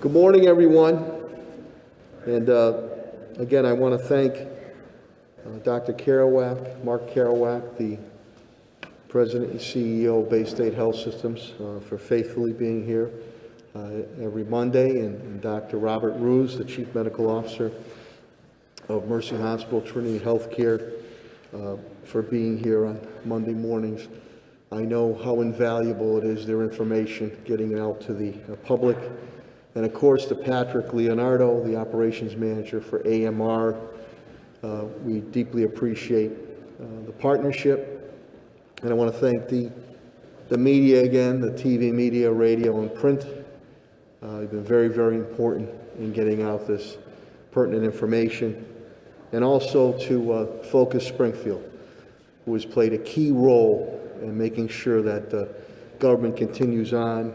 Good morning, everyone. And again, I want to thank Dr. Kerouac, Mark Kerouac, the President and CEO of Bay State Health Systems, for faithfully being here every Monday, and Dr. Robert Ruse, the Chief Medical Officer of Mercy Hospital Trinity Healthcare, for being here on Monday mornings. I know how invaluable it is, their information, getting it out to the public. And of course, to Patrick Leonardo, the operations manager for AMR, we deeply appreciate the partnership. And I want to thank the media again, the TV media, radio, and print. They've been very, very important in getting out this pertinent information. And also to Focus Springfield, who has played a key role in making sure that government continues on.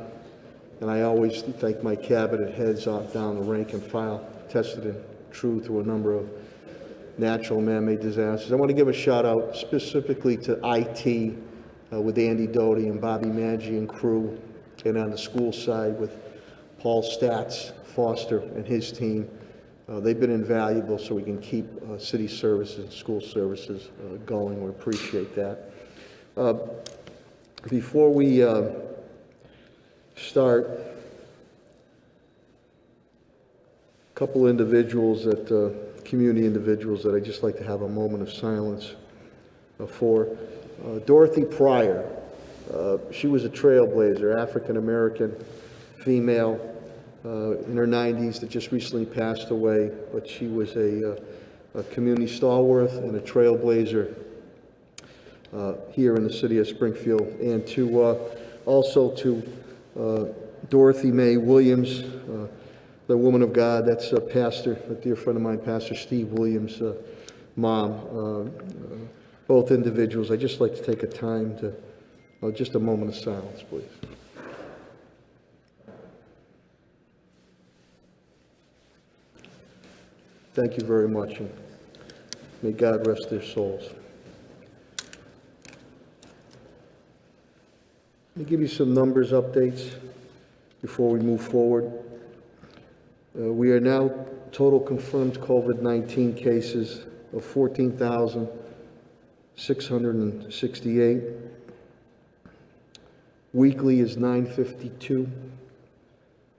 And I always thank my cabinet heads down the rank and file, tested and true through a number of natural man-made disasters. I want to give a shout out specifically to IT with Andy Doty and Bobby Maggi and crew, and on the school side with Paul Statz Foster and his team. They've been invaluable so we can keep city services, school services going. We appreciate that. Before we start, a couple individuals community individuals that I'd just like to have a moment of silence for. Dorothy Pryor, she was a trailblazer, African-American female in her 90s that just recently passed away, but she was a community stalwart and a trailblazer here in the city of Springfield. And to also to Dorothy Mae Williams, the woman of God, that's a pastor, a dear friend of mine, Pastor Steve Williams' mom. Both individuals, I'd just like to take a time to, just a moment of silence, please. Thank you very much, and may God rest their souls. Let me give you some numbers updates before we move forward. We are now total confirmed COVID-19 cases of 14,668. Weekly is 952.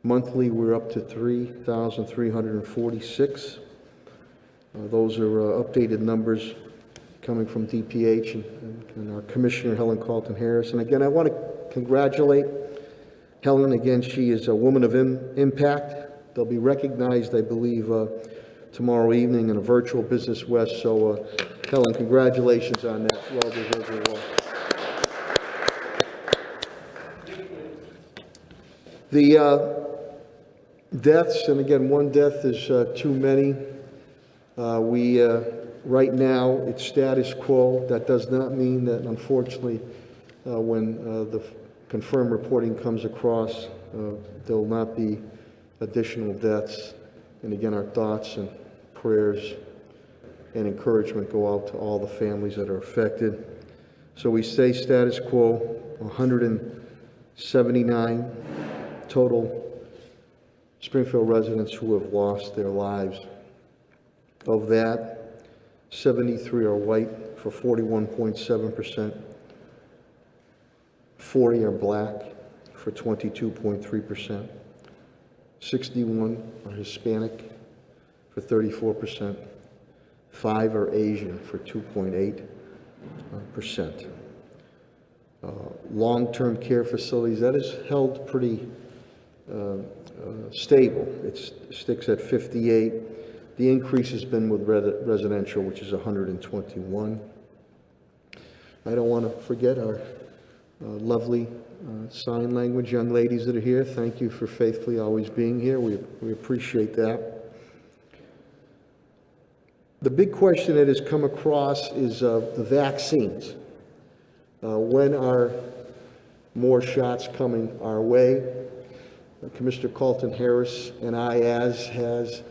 Monthly, we're up to 3,346. Those are updated numbers coming from DPH and our Commissioner, Helen Calton-Harris. And again, I want to congratulate Helen. Again, she is a woman of impact. They'll be recognized, I believe, tomorrow evening in a virtual Business West. So, Helen, congratulations on that. Well deserved award. The deaths, and again, one death is too many. Right now, it's status quo. That does not mean that, unfortunately, when the confirmed reporting comes across, there will not be additional deaths. And again, our thoughts and prayers and encouragement go out to all the families that are affected. So we say status quo, 179 total Springfield residents who have lost their lives. Of that, 73 are white for 41.7%. 40 are black for 22.3%. 61 are Hispanic for 34%. 5 are Asian for 2.8%. Long-term care facilities, that is held pretty stable. It sticks at 58. The increase has been with residential, which is 121. I don't want to forget our lovely sign language young ladies that are here. Thank you for faithfully always being here. We appreciate that. The big question that has come across is the vaccines. When are more shots coming our way? Commissioner Calton-Harris and I, as has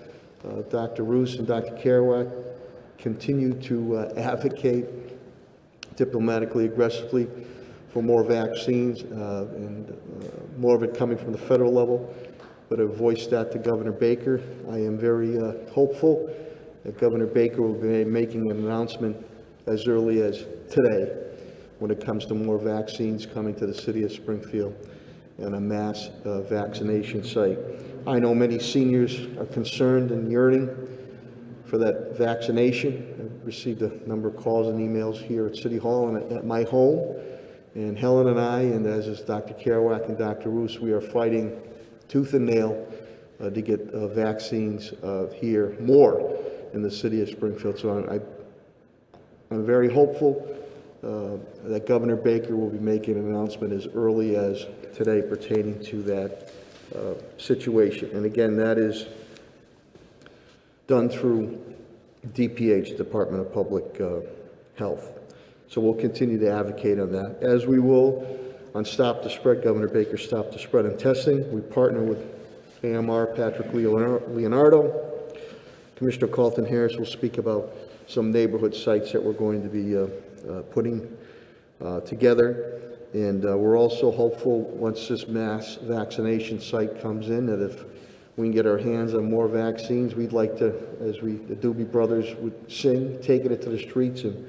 Dr. Roos and Dr. Kerouac, continue to advocate diplomatically, aggressively for more vaccines and more of it coming from the federal level. but I've voiced that to Governor Baker. I am very hopeful that Governor Baker will be making an announcement as early as today when it comes to more vaccines coming to the city of Springfield and a mass vaccination site. I know many seniors are concerned and yearning for that vaccination. I've received a number of calls and emails here at City Hall and at my home. And Helen and I, and as is Dr. Kerouac and Dr. Roos, we are fighting tooth and nail to get vaccines here more in the city of Springfield. So I'm very hopeful that Governor Baker will be making an announcement as early as today pertaining to that situation. And again, that is done through DPH, Department of Public Health. So we'll continue to advocate on that, as we will on Stop the Spread, Governor Baker's Stop the Spread and testing. We partner with AMR Patrick Leonardo. Commissioner Calton-Harris will speak about some neighborhood sites that we're going to be putting together. And we're also hopeful, once this mass vaccination site comes in, that if we can get our hands on more vaccines, we'd like to, as the Doobie Brothers would sing, taking it to the streets and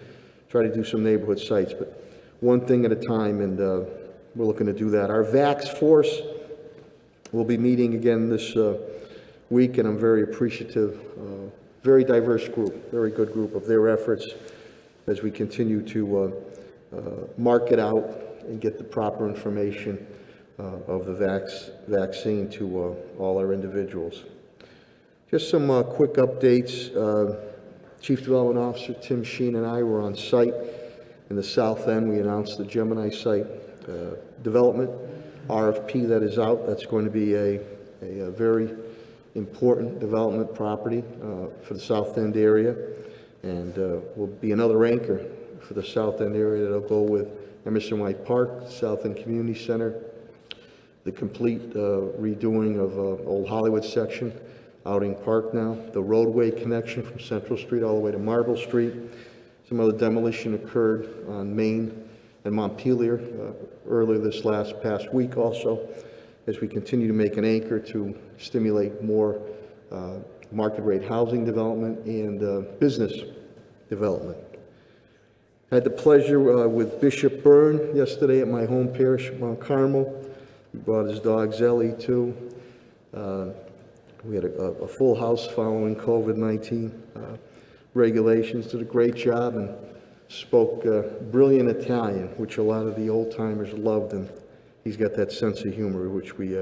try to do some neighborhood sites, but one thing at a time, and we're looking to do that. Our Vax Force will be meeting again this week, and I'm very appreciative. Very diverse group, very good group of their efforts as we continue to market out and get the proper information of the vaccine to all our individuals. Just some quick updates. Chief Development Officer Tim Sheen and I were on site in the South End. We announced the Gemini site development RFP that is out. That's going to be a very important development property for the South End area, and will be another anchor for the South End area that'll go with Emerson White Park, South End Community Center, the complete redoing of Old Hollywood section, Outing Park now, the roadway connection from Central Street all the way to Marble Street. Some other demolition occurred on Main and Montpelier earlier this past week also, as we continue to make an anchor to stimulate more market rate housing development and business development. I had the pleasure with Bishop Byrne yesterday at my home parish, Mount Carmel. He brought his dog Zelly too. We had a full house following COVID-19 regulations. Did a great job and spoke brilliant Italian, which a lot of the old-timers loved, and he's got that sense of humor, which we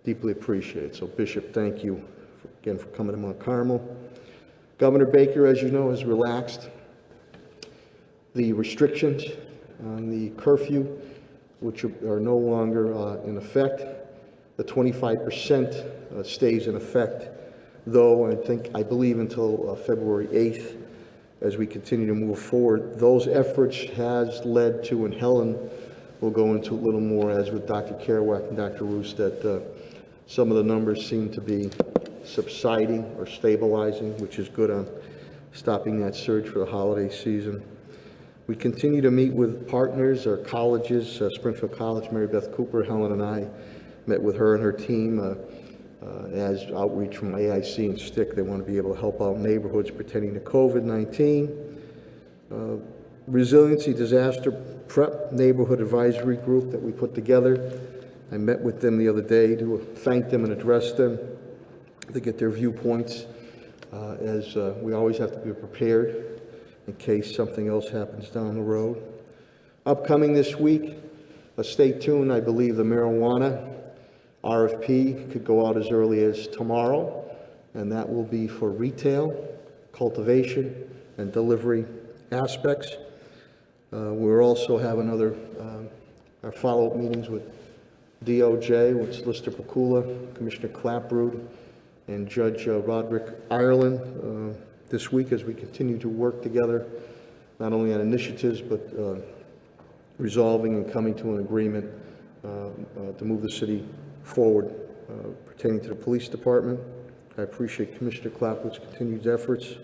deeply appreciate. So, Bishop, thank you again for coming to Mount Carmel. Governor Baker, as you know, has relaxed the restrictions on the curfew, which are no longer in effect. The 25% stays in effect, though I believe until February 8th, as we continue to move forward. Those efforts has led to, and Helen will go into a little more, as with Dr. Kerouac and Dr. Roos, that some of the numbers seem to be subsiding or stabilizing, which is good on stopping that surge for the holiday season. We continue to meet with partners, our colleges, Springfield College, Mary Beth Cooper, Helen and I met with her and her team as outreach from AIC and STIC. They want to be able to help out neighborhoods pertaining to COVID-19. Resiliency Disaster Prep Neighborhood Advisory Group that we put together. I met with them the other day to thank them and address them, to get their viewpoints, as we always have to be prepared in case something else happens down the road. Upcoming this week, stay tuned. I believe the marijuana RFP could go out as early as tomorrow, and that will be for retail, cultivation, and delivery aspects. We'll also have our follow-up meetings with DOJ, with Solicitor Pakula, Commissioner Clapprood, and Judge Roderick Ireland this week, as we continue to work together, not only on initiatives, but resolving and coming to an agreement to move the city forward pertaining to the police department. I appreciate Commissioner Clapwood's continued efforts.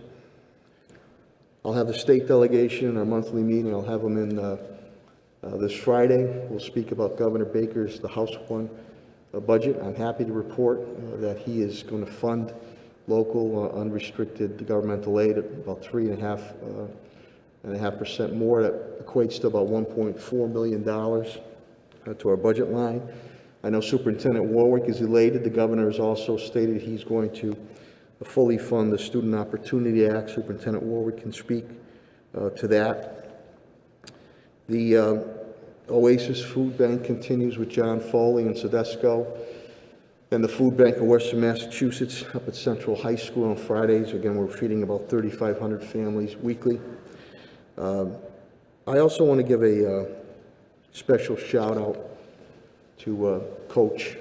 I'll have the state delegation in our monthly meeting. I'll have them in this Friday. We'll speak about Governor Baker's, the House one, budget. I'm happy to report that he is going to fund local unrestricted governmental aid at about 3.5% more. That equates to about $1.4 million to our budget line. I know Superintendent Warwick is elated. The governor has also stated he's going to fully fund the Student Opportunity Act. Superintendent Warwick can speak to that. The Oasis Food Bank continues with John Foley and Sedesco, and the Food Bank of Western Massachusetts up at Central High School on Fridays. Again, we're feeding about 3,500 families weekly. I also want to give a special shout out to Coach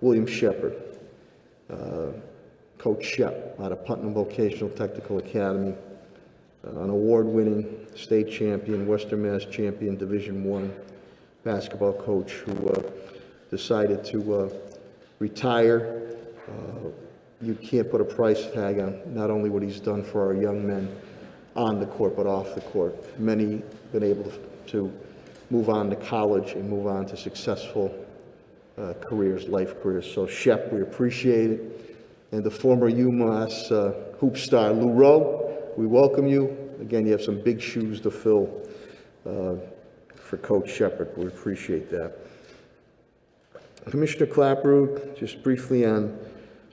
William Shepard, Coach Shep out of Putnam Vocational Technical Academy, an award-winning state champion, Western Mass champion, Division I basketball coach who decided to retire. You can't put a price tag on not only what he's done for our young men on the court, but off the court. Many been able to move on to college and move on to successful careers, life careers. So Shep, we appreciate it. And the former UMass hoop star Lou Rowe, we welcome you. Again, you have some big shoes to fill for Coach Shepard. We appreciate that. Commissioner Clapperud, just briefly on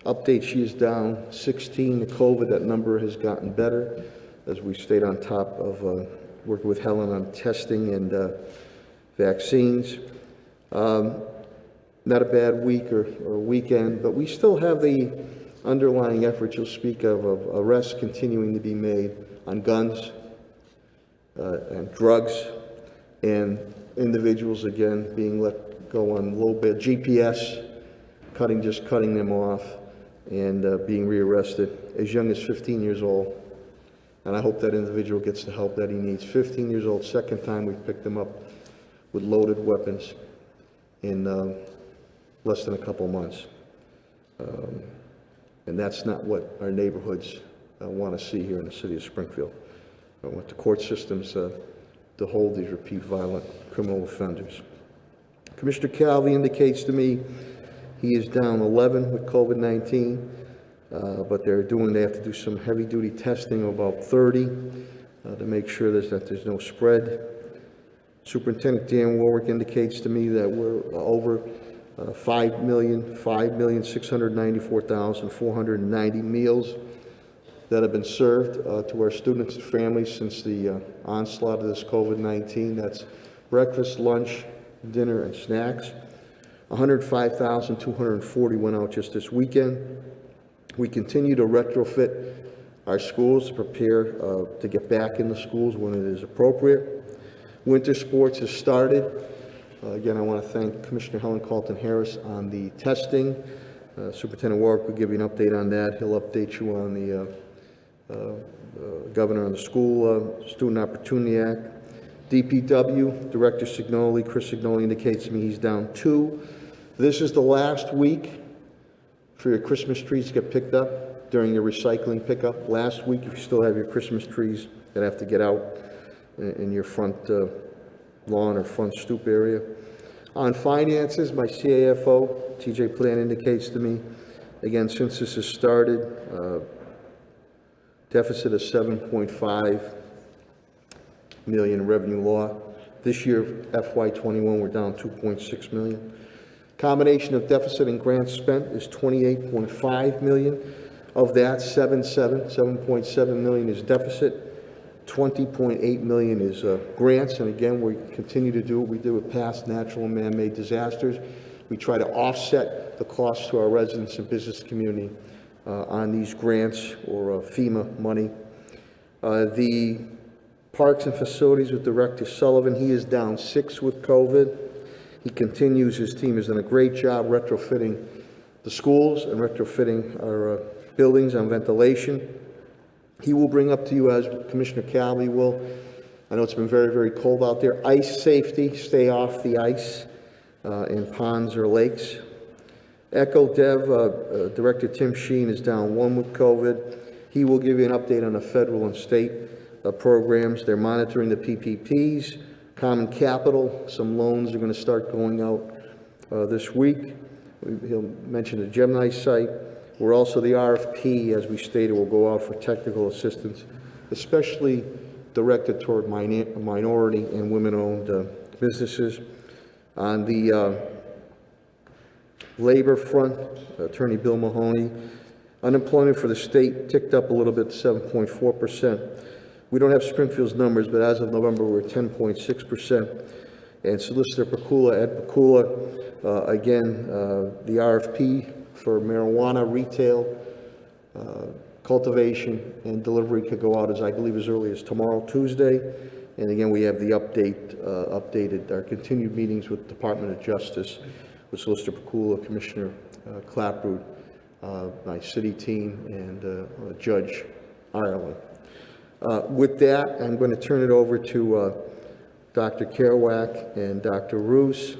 update, she is down 16 to COVID. That number has gotten better as we stayed on top of working with Helen on testing and vaccines. Not a bad week or weekend, but we still have the underlying efforts you'll speak of arrests continuing to be made on guns and drugs, and individuals again being let go on low bail, GPS, just cutting them off, and being rearrested as young as 15 years old. And I hope that individual gets the help that he needs. 15 years old, second time we've picked him up with loaded weapons in less than a couple months. And that's not what our neighborhoods want to see here in the city of Springfield. I want the court systems to hold these repeat violent criminal offenders. Commissioner Calvi indicates to me he is down 11 with COVID-19, but they have to do some heavy-duty testing of about 30 to make sure that there's no spread. Superintendent Dan Warwick indicates to me that we're over 5,694,490 meals that have been served to our students and families since the onslaught of this COVID-19. That's breakfast, lunch, dinner, and snacks. 105,240 went out just this weekend. We continue to retrofit our schools to prepare to get back in the schools when it is appropriate. Winter sports has started. Again, I want to thank Commissioner Helen Calton-Harris on the testing. Superintendent Warwick will give you an update on that. He'll update you on the governor on the school Student Opportunity Act. DPW, Director Signoli, Chris Signoli indicates to me he's down 2. This is the last week for your Christmas trees to get picked up during your recycling pickup. Last week, if you still have your Christmas trees that have to get out in your front lawn or front stoop area. On finances, my CAFO, TJ Plan, indicates to me, again, since this has started, deficit of 7.5 million revenue law. This year, FY21, we're down 2.6 million. Combination of deficit and grants spent is 28.5 million. Of that, 7.7 million is deficit. 20.8 million is grants, and again, we continue to do what we did with past natural and man-made disasters. We try to offset the costs to our residents and business community on these grants or FEMA money. The Parks and Facilities with Director Sullivan, he is down 6 with COVID. He continues, his team has done a great job retrofitting the schools and retrofitting our buildings on ventilation. He will bring up to you, as Commissioner Calvi will, I know it's been very, very cold out there, ice safety, stay off the ice in ponds or lakes. Echo Dev, Director Tim Sheen is down 1 with COVID. He will give you an update on the federal and state programs. They're monitoring the PPPs, Common Capital. Some loans are going to start going out this week. He'll mention the Gemini site. We're also, the RFP, as we stated, will go out for technical assistance, especially directed toward minority and women-owned businesses. On the labor front, Attorney Bill Mahoney, unemployment for the state ticked up a little bit to 7.4%. We don't have Springfield's numbers, but as of November, we're at 10.6%. And Solicitor Ed Pakula, again, the RFP for marijuana retail, cultivation, and delivery could go out, as I believe, as early as tomorrow, Tuesday. And again, we have the updated our continued meetings with the Department of Justice, with Solicitor Pakula, Commissioner Clapprood, my city team, and Judge Ireland. With that, I'm going to turn it over to Dr. Kerouac and Dr. Roos.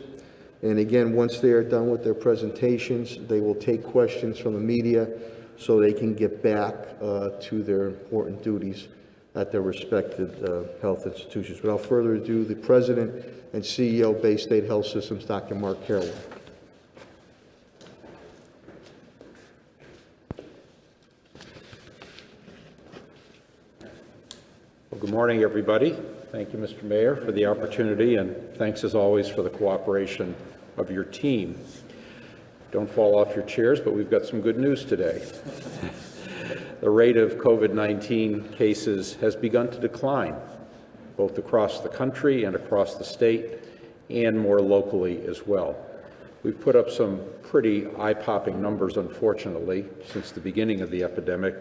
And again, once they are done with their presentations, they will take questions from the media so they can get back to their important duties at their respective health institutions. Without further ado, the President and CEO, Bay State Health Systems, Dr. Mark Kerouac. Well, good morning, everybody. Thank you, Mr. Mayor, for the opportunity, and thanks as always for the cooperation of your team. Don't fall off your chairs, but we've got some good news today. The rate of COVID-19 cases has begun to decline, both across the country and across the state, and more locally as well. We've put up some pretty eye-popping numbers, unfortunately, since the beginning of the epidemic.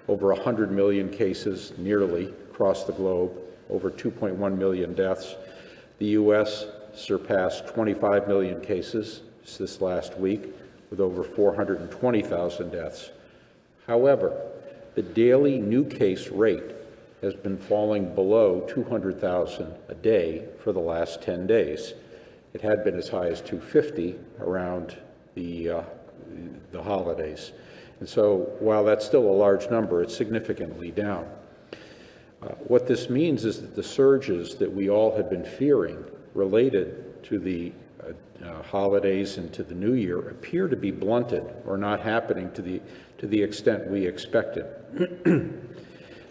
Over 100 million cases, nearly, across the globe, over 2.1 million deaths. The U.S. surpassed 25 million cases this last week, with over 420,000 deaths. However, the daily new case rate has been falling below 200,000 a day for the last 10 days. It had been as high as 250 around the holidays. And so while that's still a large number, it's significantly down. What this means is that the surges that we all had been fearing related to the holidays and to the new year appear to be blunted or not happening to the extent we expected.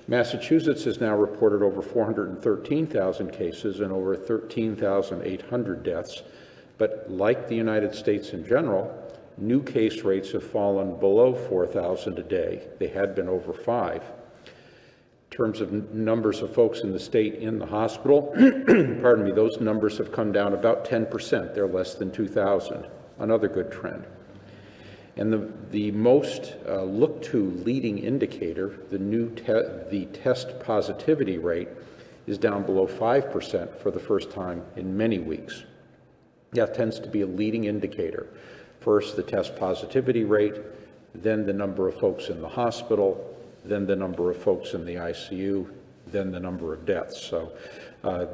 Massachusetts has now reported over 413,000 cases and over 13,800 deaths, but like the United States in general, new case rates have fallen below 4,000 a day. They had been over 5. In terms of numbers of folks in the state in the hospital, pardon me, those numbers have come down about 10%. They're less than 2,000, another good trend. And the most looked-to leading indicator, the test positivity rate, is down below 5% for the first time in many weeks. That tends to be a leading indicator. First, the test positivity rate, then the number of folks in the hospital, then the number of folks in the ICU, then the number of deaths. So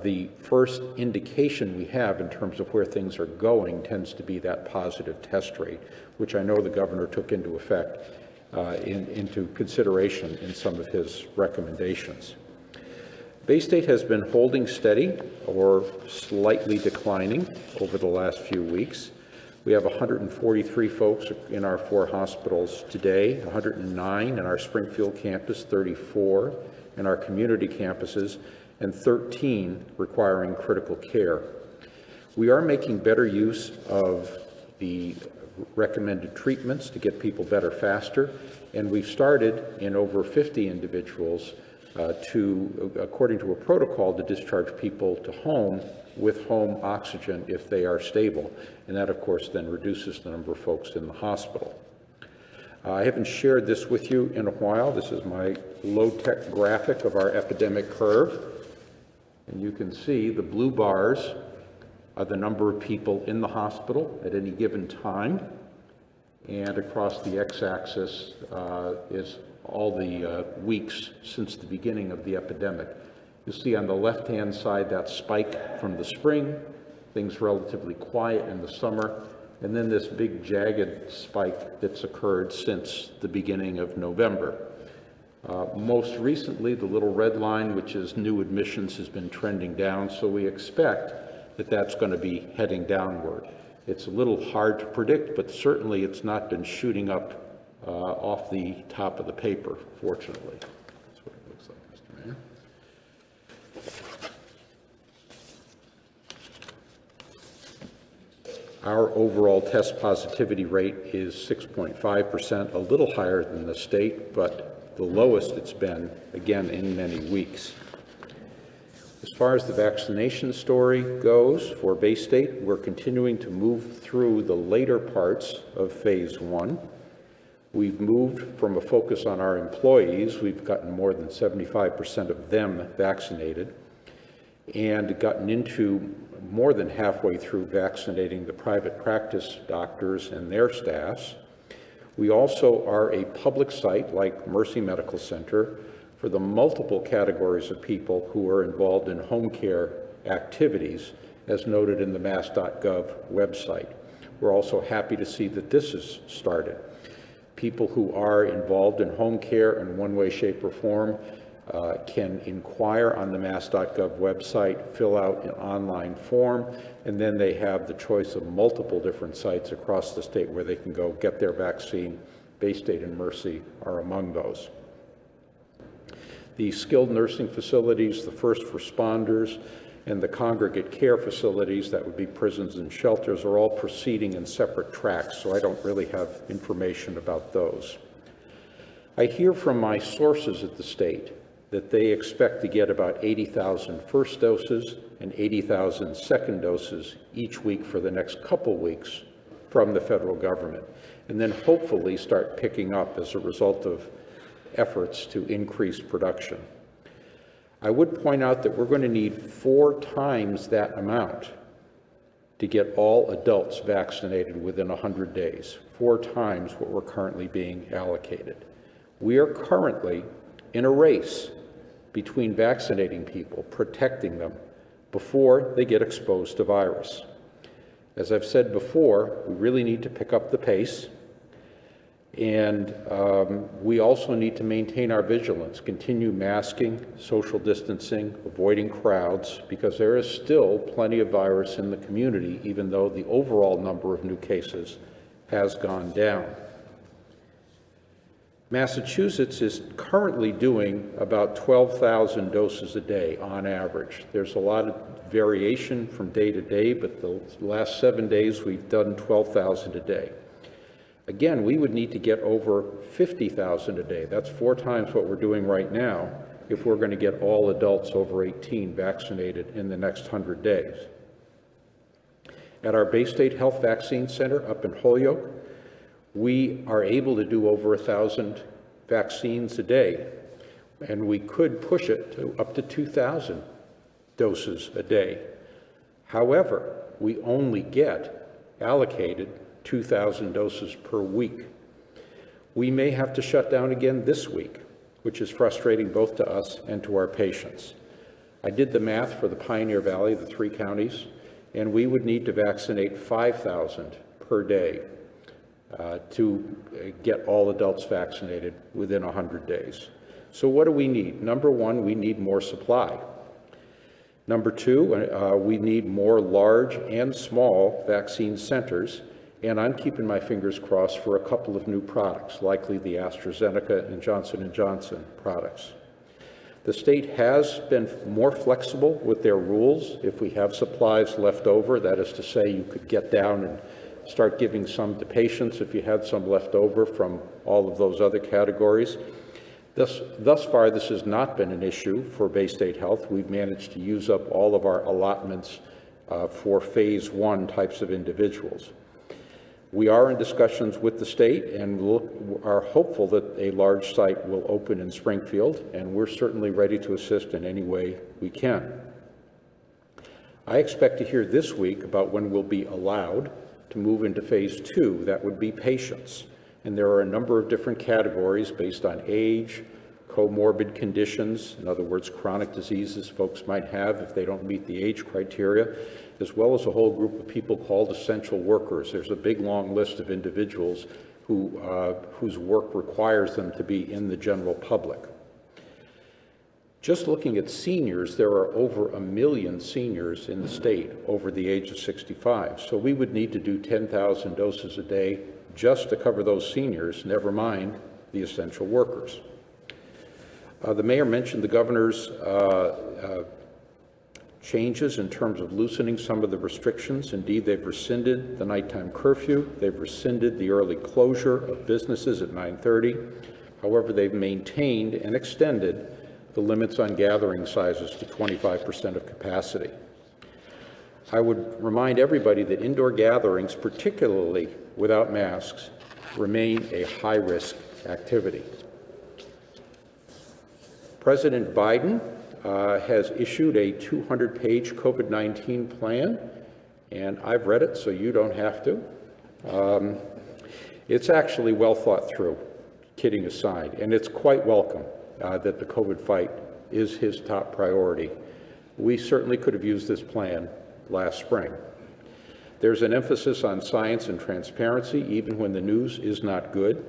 the first indication we have in terms of where things are going tends to be that positive test rate, which I know the governor took into effect, into consideration in some of his recommendations. Bay State has been holding steady or slightly declining over the last few weeks. We have 143 folks in our 4 hospitals today, 109 in our Springfield campus, 34 in our community campuses, and 13 requiring critical care. We are making better use of the recommended treatments to get people better faster, and we've started in over 50 individuals according to a protocol, to discharge people to home with home oxygen if they are stable. And that, of course, then reduces the number of folks in the hospital. I haven't shared this with you in a while. This is my low-tech graphic of our epidemic curve. And you can see the blue bars are the number of people in the hospital at any given time. And across the x-axis is all the weeks since the beginning of the epidemic. You'll see on the left-hand side that spike from the spring, things relatively quiet in the summer, and then this big jagged spike that's occurred since the beginning of November. Most recently, the little red line, which is new admissions, has been trending down, so we expect that that's going to be heading downward. It's a little hard to predict, but certainly it's not been shooting up off the top of the paper, fortunately. That's what it looks like, Mr. Mayor. Our overall test positivity rate is 6.5%, a little higher than the state, but the lowest it's been, again, in many weeks. As far as the vaccination story goes for Bay State, we're continuing to move through the later parts of phase 1. We've moved from a focus on our employees. We've gotten more than 75% of them vaccinated and gotten into more than halfway through vaccinating the private practice doctors and their staffs. We also are a public site like Mercy Medical Center for the multiple categories of people who are involved in home care activities, as noted in the mass.gov website. We're also happy to see that this has started. People who are involved in home care in one way, shape, or form can inquire on the mass.gov website, fill out an online form, and then they have the choice of multiple different sites across the state where they can go get their vaccine. Bay State and Mercy are among those. The skilled nursing facilities, the first responders, and the congregate care facilities, that would be prisons and shelters, are all proceeding in separate tracks, so I don't really have information about those. I hear from my sources at the state that they expect to get about 80,000 first doses and 80,000 second doses each week for the next couple weeks from the federal government, and then hopefully start picking up as a result of efforts to increase production. I would point out that we're going to need 4 times that amount to get all adults vaccinated within 100 days, 4 times what we're currently being allocated. We are currently in a race between vaccinating people, protecting them before they get exposed to virus. As I've said before, we really need to pick up the pace. And we also need to maintain our vigilance, continue masking, social distancing, avoiding crowds, because there is still plenty of virus in the community, even though the overall number of new cases has gone down. Massachusetts is currently doing about 12,000 doses a day on average. There's a lot of variation from day to day, but the last 7 days we've done 12,000 a day. Again, we would need to get over 50,000 a day. That's 4 times what we're doing right now if we're going to get all adults over 18 vaccinated in the next 100 days. At our Bay State Health Vaccine Center up in Holyoke, we are able to do over 1,000 vaccines a day, and we could push it to up to 2,000 doses a day. However, we only get allocated 2,000 doses per week. We may have to shut down again this week, which is frustrating both to us and to our patients. I did the math for the Pioneer Valley, the 3 counties, and we would need to vaccinate 5,000 per day to get all adults vaccinated within 100 days. So what do we need? Number 1, we need more supply. Number 2, we need more large and small vaccine centers. And I'm keeping my fingers crossed for a couple of new products, likely the AstraZeneca and Johnson & Johnson products. The state has been more flexible with their rules. If we have supplies left over, that is to say, you could get down and start giving some to patients if you had some left over from all of those other categories. Thus far, this has not been an issue for Bay State Health. We've managed to use up all of our allotments for phase 1 types of individuals. We are in discussions with the state and are hopeful that a large site will open in Springfield, and we're certainly ready to assist in any way we can. I expect to hear this week about when we'll be allowed to move into phase 2. That would be patients. And there are a number of different categories based on age, comorbid conditions, in other words, chronic diseases folks might have if they don't meet the age criteria, as well as a whole group of people called essential workers. There's a big long list of individuals whose work requires them to be in the general public. Just looking at seniors, there are over 1 million seniors in the state over the age of 65. So we would need to do 10,000 doses a day just to cover those seniors, never mind the essential workers. The mayor mentioned the governor's changes in terms of loosening some of the restrictions. Indeed, they've rescinded the nighttime curfew. They've rescinded the early closure of businesses at 9:30. However, they've maintained and extended the limits on gathering sizes to 25% of capacity. I would remind everybody that indoor gatherings, particularly without masks, remain a high-risk activity. President Biden has issued a 200-page COVID-19 plan, and I've read it, so you don't have to. It's actually well thought through, kidding aside, and it's quite welcome that the COVID fight is his top priority. We certainly could have used this plan last spring. There's an emphasis on science and transparency, even when the news is not good.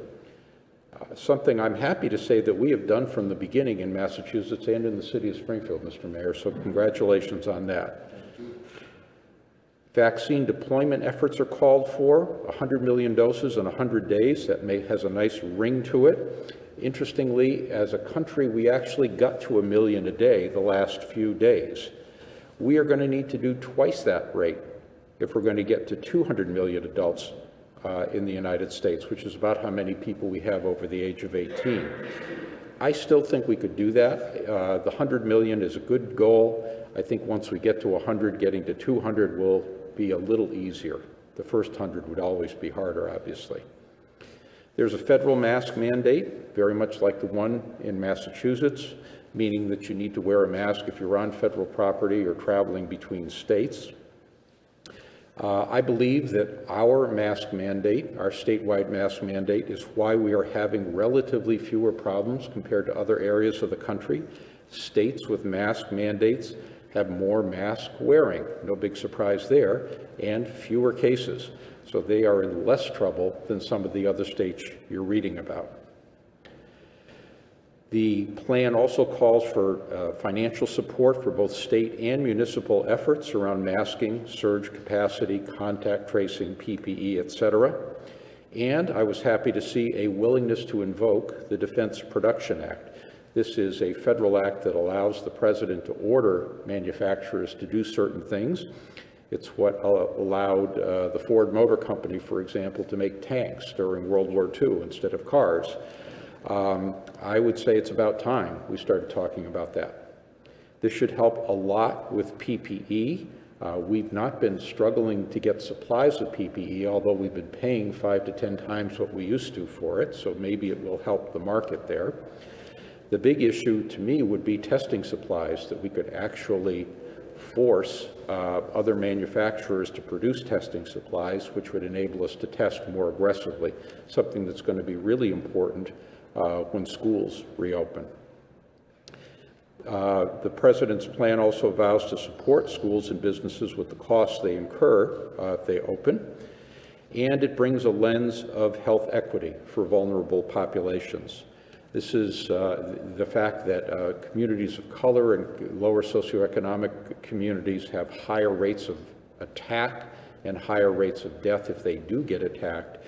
Something I'm happy to say that we have done from the beginning in Massachusetts and in the city of Springfield, Mr. Mayor, so congratulations on that. Vaccine deployment efforts are called for, 100 million doses in 100 days. That has a nice ring to it. Interestingly, as a country, we actually got to 1 million a day the last few days. We are going to need to do twice that rate if we're going to get to 200 million adults in the United States, which is about how many people we have over the age of 18. I still think we could do that. The 100 million is a good goal. I think once we get to 100, getting to 200 will be a little easier. The first 100 would always be harder, obviously. There's a federal mask mandate, very much like the one in Massachusetts, meaning that you need to wear a mask if you're on federal property or traveling between states. I believe that our mask mandate, our statewide mask mandate, is why we are having relatively fewer problems compared to other areas of the country. States with mask mandates have more mask wearing, no big surprise there, and fewer cases. So they are in less trouble than some of the other states you're reading about. The plan also calls for financial support for both state and municipal efforts around masking, surge capacity, contact tracing, PPE, et cetera. And I was happy to see a willingness to invoke the Defense Production Act. This is a federal act that allows the president to order manufacturers to do certain things. It's what allowed the Ford Motor Company, for example, to make tanks during World War II instead of cars. I would say it's about time we started talking about that. This should help a lot with PPE. We've not been struggling to get supplies of PPE, although we've been paying 5 to 10 times what we used to for it, so maybe it will help the market there. The big issue to me would be testing supplies, that we could actually force other manufacturers to produce testing supplies, which would enable us to test more aggressively, something that's going to be really important when schools reopen. The president's plan also vows to support schools and businesses with the costs they incur if they open, and it brings a lens of health equity for vulnerable populations. This is the fact that communities of color and lower socioeconomic communities have higher rates of attack and higher rates of death if they do get attacked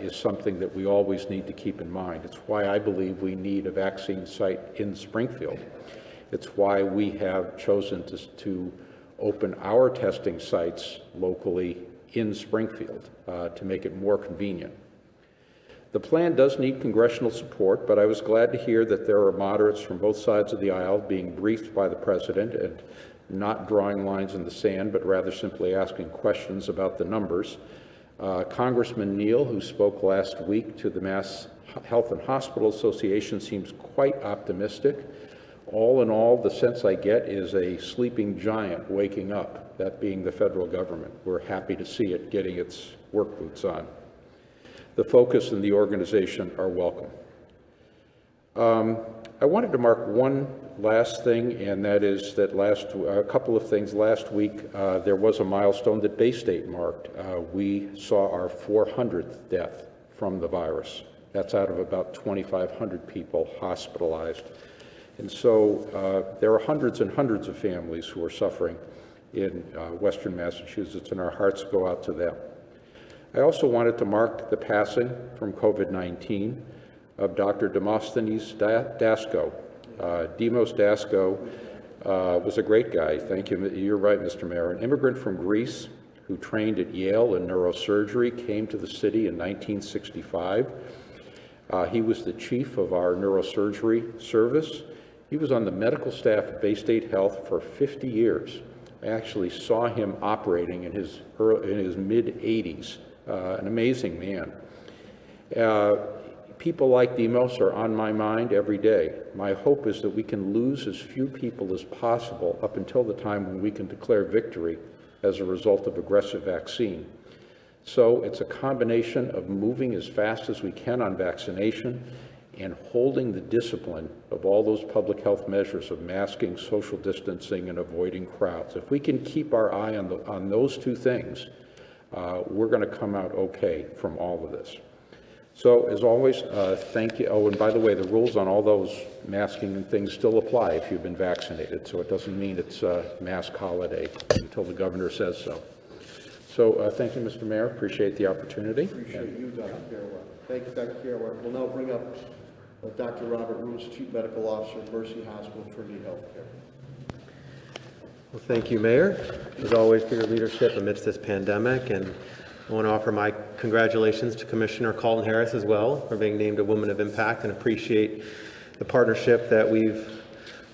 is something that we always need to keep in mind. It's why I believe we need a vaccine site in Springfield. It's why we have chosen to open our testing sites locally in Springfield to make it more convenient. The plan does need congressional support, but I was glad to hear that there are moderates from both sides of the aisle being briefed by the president and not drawing lines in the sand, but rather simply asking questions about the numbers. Congressman Neal, who spoke last week to the Mass Health and Hospital Association, seems quite optimistic. All in all, the sense I get is a sleeping giant waking up, that being the federal government. We're happy to see it getting its work boots on. The focus and the organization are welcome. I wanted to mark one last thing, and that is that a couple of things. Last week, there was a milestone that Bay State marked. We saw our 400th death from the virus. That's out of about 2,500 people hospitalized. And so there are hundreds and hundreds of families who are suffering in Western Massachusetts, and our hearts go out to them. I also wanted to mark the passing from COVID-19 of Dr. Demosthenes Dasko. Demos Dasko was a great guy. Thank you. You're right, Mr. Mayor. An immigrant from Greece who trained at Yale in neurosurgery, came to the city in 1965. He was the chief of our neurosurgery service. He was on the medical staff at Bay State Health for 50 years. I actually saw him operating in his mid-80s. An amazing man. People like Demos are on my mind every day. My hope is that we can lose as few people as possible up until the time when we can declare victory as a result of aggressive vaccine. So it's a combination of moving as fast as we can on vaccination and holding the discipline of all those public health measures of masking, social distancing, and avoiding crowds. If we can keep our eye on those two things, we're going to come out okay from all of this. So, as always, thank you. Oh, and by the way, the rules on all those masking and things still apply if you've been vaccinated, so it doesn't mean it's a mask holiday until the governor says so. So, thank you, Mr. Mayor. Appreciate the opportunity. Appreciate you, Dr. Kerouac. Thank you, Dr. Kerouac. We'll now bring up Dr. Robert Roos, Chief Medical Officer of Mercy Hospital, Trinity Healthcare. Well, thank you, Mayor, as always, for your leadership amidst this pandemic. And I want to offer my congratulations to Commissioner Calton-Harris as well for being named a Woman of Impact, and appreciate the partnership that we've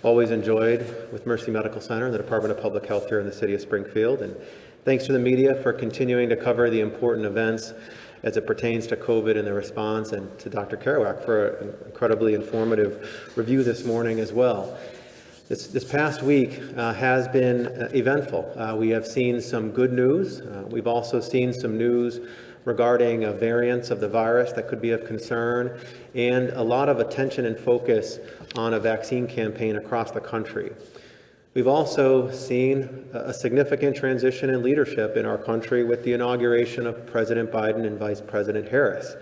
always enjoyed with Mercy Medical Center and the Department of Public Health here in the city of Springfield. And thanks to the media for continuing to cover the important events as it pertains to COVID and the response, and to Dr. Kerouac for an incredibly informative review this morning as well. This past week has been eventful. We have seen some good news. We've also seen some news regarding variants of the virus that could be of concern, and a lot of attention and focus on a vaccine campaign across the country. We've also seen a significant transition in leadership in our country with the inauguration of President Biden and Vice President Harris.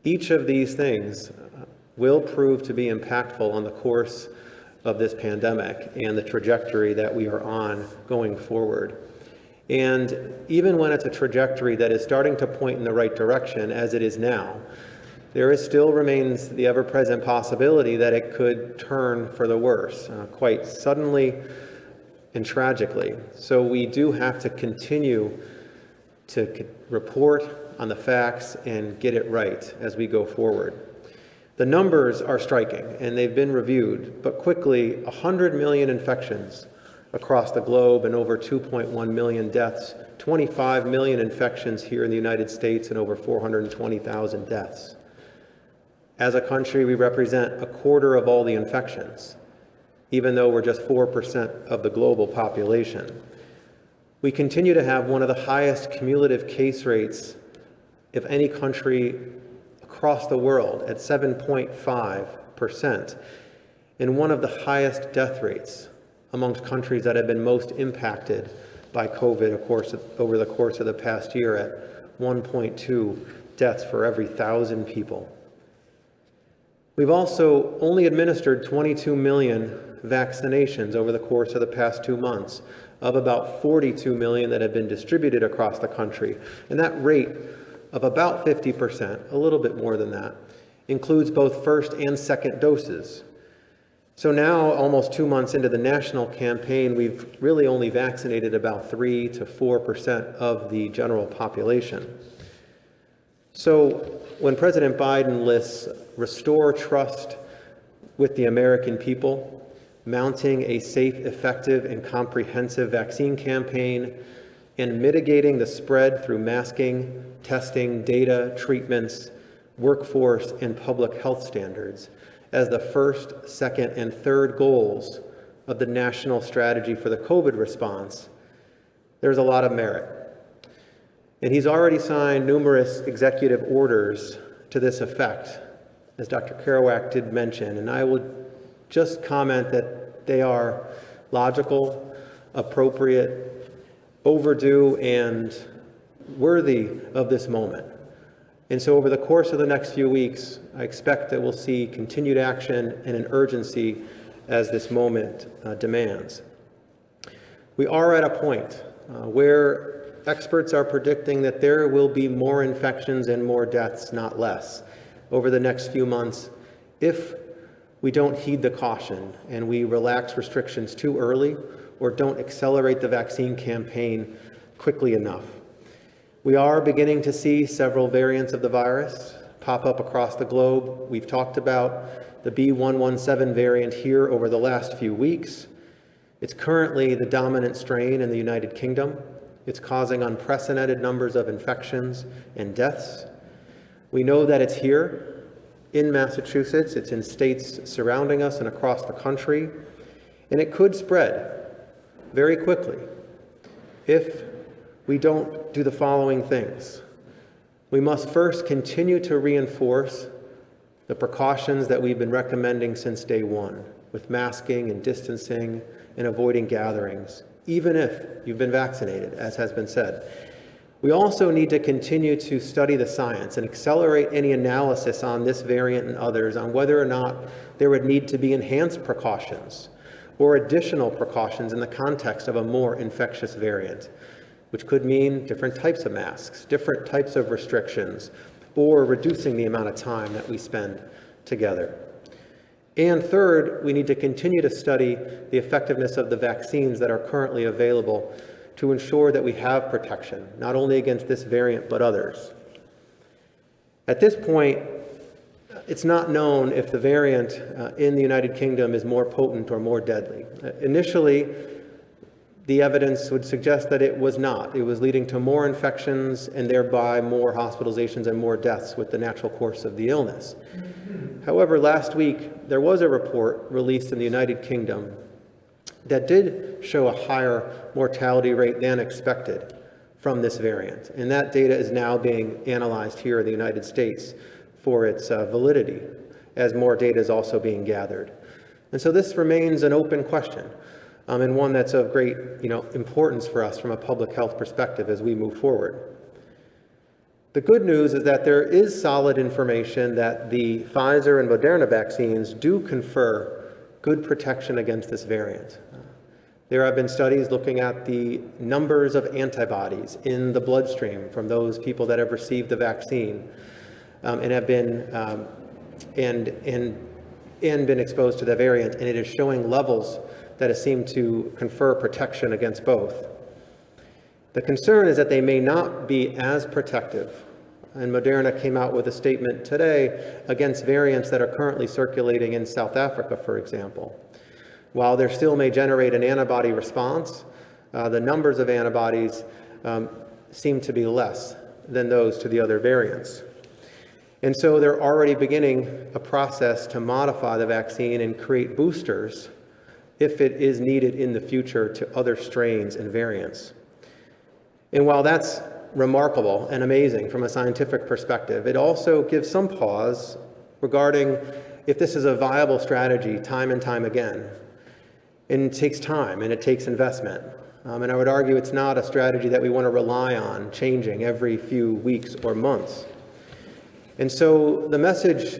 Each of these things will prove to be impactful on the course of this pandemic and the trajectory that we are on going forward. And even when it's a trajectory that is starting to point in the right direction, as it is now, there still remains the ever-present possibility that it could turn for the worse, quite suddenly and tragically. So we do have to continue to report on the facts and get it right as we go forward. The numbers are striking, and they've been reviewed, but quickly, 100 million infections across the globe and over 2.1 million deaths, 25 million infections here in the United States and over 420,000 deaths. As a country, we represent a quarter of all the infections, even though we're just 4% of the global population. We continue to have one of the highest cumulative case rates of any country across the world at 7.5%, and one of the highest death rates amongst countries that have been most impacted by COVID, of course, over the course of the past year, at 1.2 deaths for every 1,000 people. We've also only administered 22 million vaccinations over the course of the past 2 months, of about 42 million that have been distributed across the country. And that rate of about 50%, a little bit more than that, includes both first and second doses. So now, almost 2 months into the national campaign, we've really only vaccinated about 3 to 4% of the general population. So when President Biden lists restore trust with the American people, mounting a safe, effective, and comprehensive vaccine campaign, and mitigating the spread through masking, testing, data, treatments, workforce, and public health standards as the first, second, and third goals of the national strategy for the COVID response, there's a lot of merit. And he's already signed numerous executive orders to this effect, as Dr. Kerouac did mention, and I would just comment that they are logical, appropriate, overdue, and worthy of this moment. And so over the course of the next few weeks, I expect that we'll see continued action and an urgency as this moment demands. We are at a point where experts are predicting that there will be more infections and more deaths, not less, over the next few months if we don't heed the caution and we relax restrictions too early or don't accelerate the vaccine campaign quickly enough. We are beginning to see several variants of the virus pop up across the globe. We've talked about the B.1.1.7 variant here over the last few weeks. It's currently the dominant strain in the United Kingdom. It's causing unprecedented numbers of infections and deaths. We know that it's here in Massachusetts. It's in states surrounding us and across the country. And it could spread very quickly if we don't do the following things. We must first continue to reinforce the precautions that we've been recommending since day one, with masking and distancing and avoiding gatherings, even if you've been vaccinated, as has been said. We also need to continue to study the science and accelerate any analysis on this variant and others on whether or not there would need to be enhanced precautions or additional precautions in the context of a more infectious variant, which could mean different types of masks, different types of restrictions, or reducing the amount of time that we spend together. And third, we need to continue to study the effectiveness of the vaccines that are currently available to ensure that we have protection, not only against this variant, but others. At this point, it's not known if the variant in the United Kingdom is more potent or more deadly. Initially, the evidence would suggest that it was not. It was leading to more infections and thereby more hospitalizations and more deaths with the natural course of the illness. However, last week, there was a report released in the United Kingdom that did show a higher mortality rate than expected from this variant. And that data is now being analyzed here in the United States for its validity, as more data is also being gathered. And so this remains an open question. And one that's of great importance for us from a public health perspective as we move forward. The good news is that there is solid information that the Pfizer and Moderna vaccines do confer good protection against this variant. There have been studies looking at the numbers of antibodies in the bloodstream from those people that have received the vaccine and have been been exposed to the variant, and it is showing levels that it seemed to confer protection against both. The concern is that they may not be as protective. And Moderna came out with a statement today against variants that are currently circulating in South Africa, for example. While there still may generate an antibody response, the numbers of antibodies seem to be less than those to the other variants. And so they're already beginning a process to modify the vaccine and create boosters if it is needed in the future to other strains and variants. And while that's remarkable and amazing from a scientific perspective, it also gives some pause regarding if this is a viable strategy time and time again. And it takes time and it takes investment. And I would argue it's not a strategy that we want to rely on changing every few weeks or months. And so the message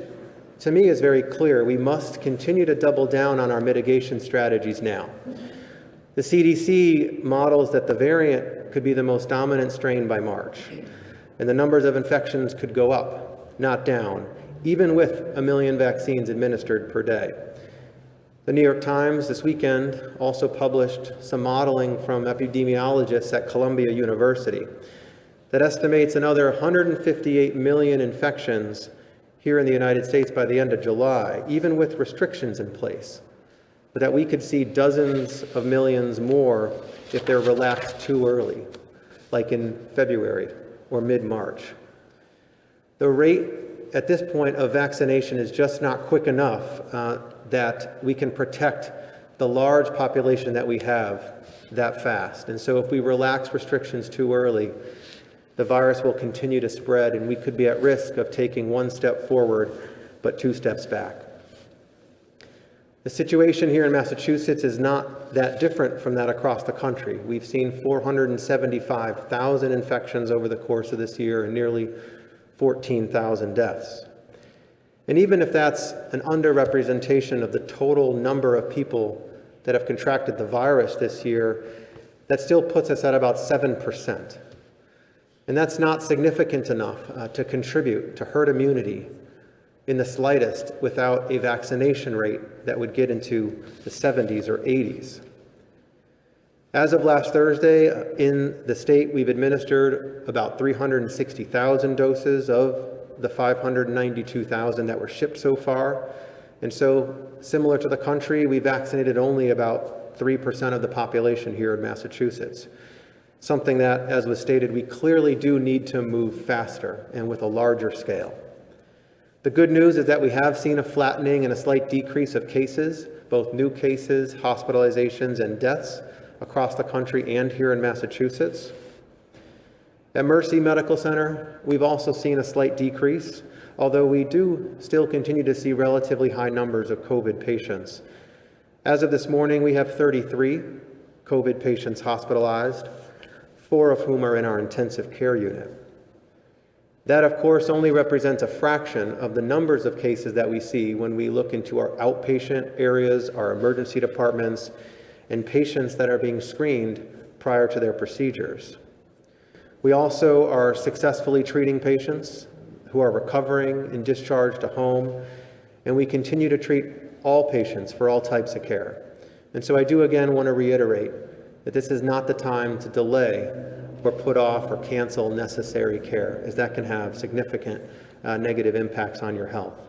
to me is very clear. We must continue to double down on our mitigation strategies now. The CDC models that the variant could be the most dominant strain by March, and the numbers of infections could go up, not down, even with 1 million vaccines administered per day. The New York Times this weekend also published some modeling from epidemiologists at Columbia University that estimates another 158 million infections here in the United States by the end of July, even with restrictions in place, but that we could see dozens of millions more if they're relaxed too early, like in February or mid-March. The rate at this point of vaccination is just not quick enough that we can protect the large population that we have that fast. And so if we relax restrictions too early, the virus will continue to spread, and we could be at risk of taking one step forward, but 2 steps back. The situation here in Massachusetts is not that different from that across the country. We've seen 475,000 infections over the course of this year and nearly 14,000 deaths. And even if that's an underrepresentation of the total number of people that have contracted the virus this year, that still puts us at about 7%. And that's not significant enough to contribute to herd immunity in the slightest without a vaccination rate that would get into the 70s or 80s. As of last Thursday, in the state, we've administered about 360,000 doses of the 592,000 that were shipped so far. And so, similar to the country, we vaccinated only about 3% of the population here in Massachusetts. Something that, as was stated, we clearly do need to move faster and with a larger scale. The good news is that we have seen a flattening and a slight decrease of cases, both new cases, hospitalizations, and deaths across the country and here in Massachusetts. At Mercy Medical Center, we've also seen a slight decrease, although we do still continue to see relatively high numbers of COVID patients. As of this morning, we have 33 COVID patients hospitalized, 4 of whom are in our intensive care unit. That, of course, only represents a fraction of the numbers of cases that we see when we look into our outpatient areas, our emergency departments, and patients that are being screened prior to their procedures. We also are successfully treating patients who are recovering and discharged to home, and we continue to treat all patients for all types of care. And so I do again want to reiterate that this is not the time to delay or put off or cancel necessary care, as that can have significant negative impacts on your health.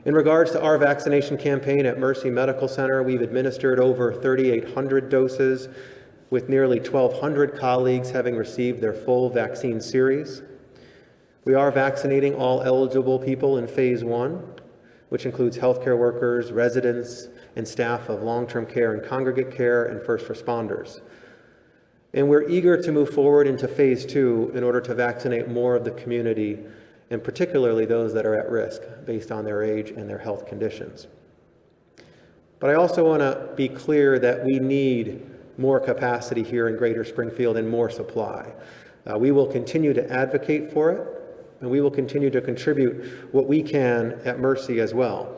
In regards to our vaccination campaign at Mercy Medical Center, we've administered over 3,800 doses, with nearly 1,200 colleagues having received their full vaccine series. We are vaccinating all eligible people in phase 1, which includes healthcare workers, residents, and staff of long-term care and congregate care and first responders. And we're eager to move forward into phase 2 in order to vaccinate more of the community, and particularly those that are at risk based on their age and their health conditions. But I also want to be clear that we need more capacity here in Greater Springfield and more supply. We will continue to advocate for it, and we will continue to contribute what we can at Mercy as well.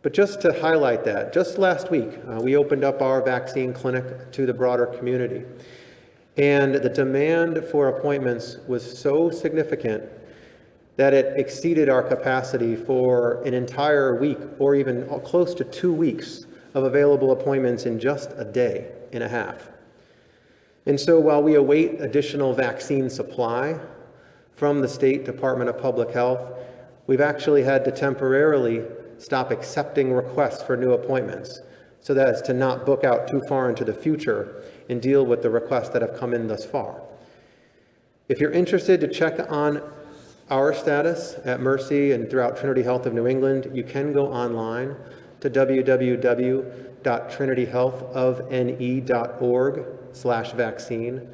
But just to highlight that, just last week, we opened up our vaccine clinic to the broader community. And the demand for appointments was so significant that it exceeded our capacity for an entire week or even close to 2 weeks of available appointments in just a day and a half. And so while we await additional vaccine supply from the State Department of Public Health, we've actually had to temporarily stop accepting requests for new appointments so that as to not book out too far into the future and deal with the requests that have come in thus far. If you're interested to check on our status at Mercy and throughout Trinity Health of New England, you can go online to www.trinityhealthofne.org/vaccine.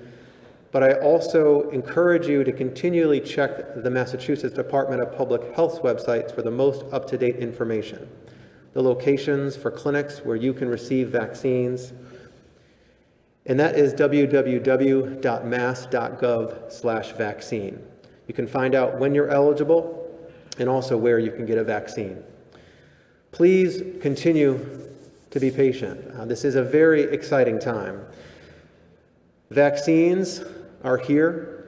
But I also encourage you to continually check the Massachusetts Department of Public Health's websites for the most up-to-date information, the locations for clinics where you can receive vaccines, and that is www.mass.gov/vaccine. You can find out when you're eligible and also where you can get a vaccine. Please continue to be patient. This is a very exciting time. Vaccines are here,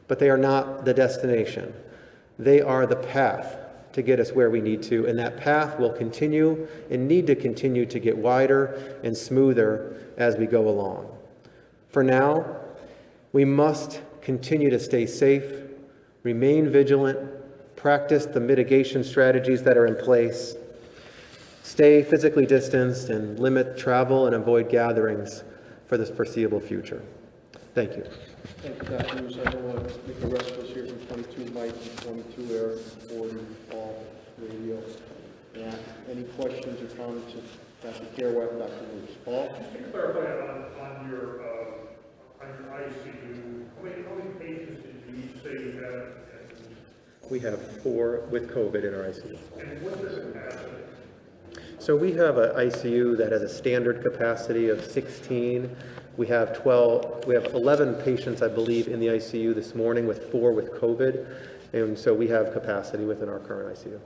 but they are not the destination. They are the path to get us where we need to, and that path will continue and need to continue to get wider and smoother as we go along. For now, we must continue to stay safe, remain vigilant, practice the mitigation strategies that are in place, stay physically distanced, and limit travel and avoid gatherings for the foreseeable future. Thank you. Thank you, Dr. Lewis. I don't want to make the rest of us here from 22 Mike and 22 Eric, 40 Paul, radio. Any questions or comments of Dr. Kerouac, Dr. Lewis? Paul? Just to clarify on your ICU, how many patients did you say you had? We have 4 with COVID in our ICU. And what's their capacity? So we have an ICU that has a standard capacity of 16. We have 11 patients, I believe, in the ICU this morning, with 4 with COVID. And so we have capacity within our current ICU.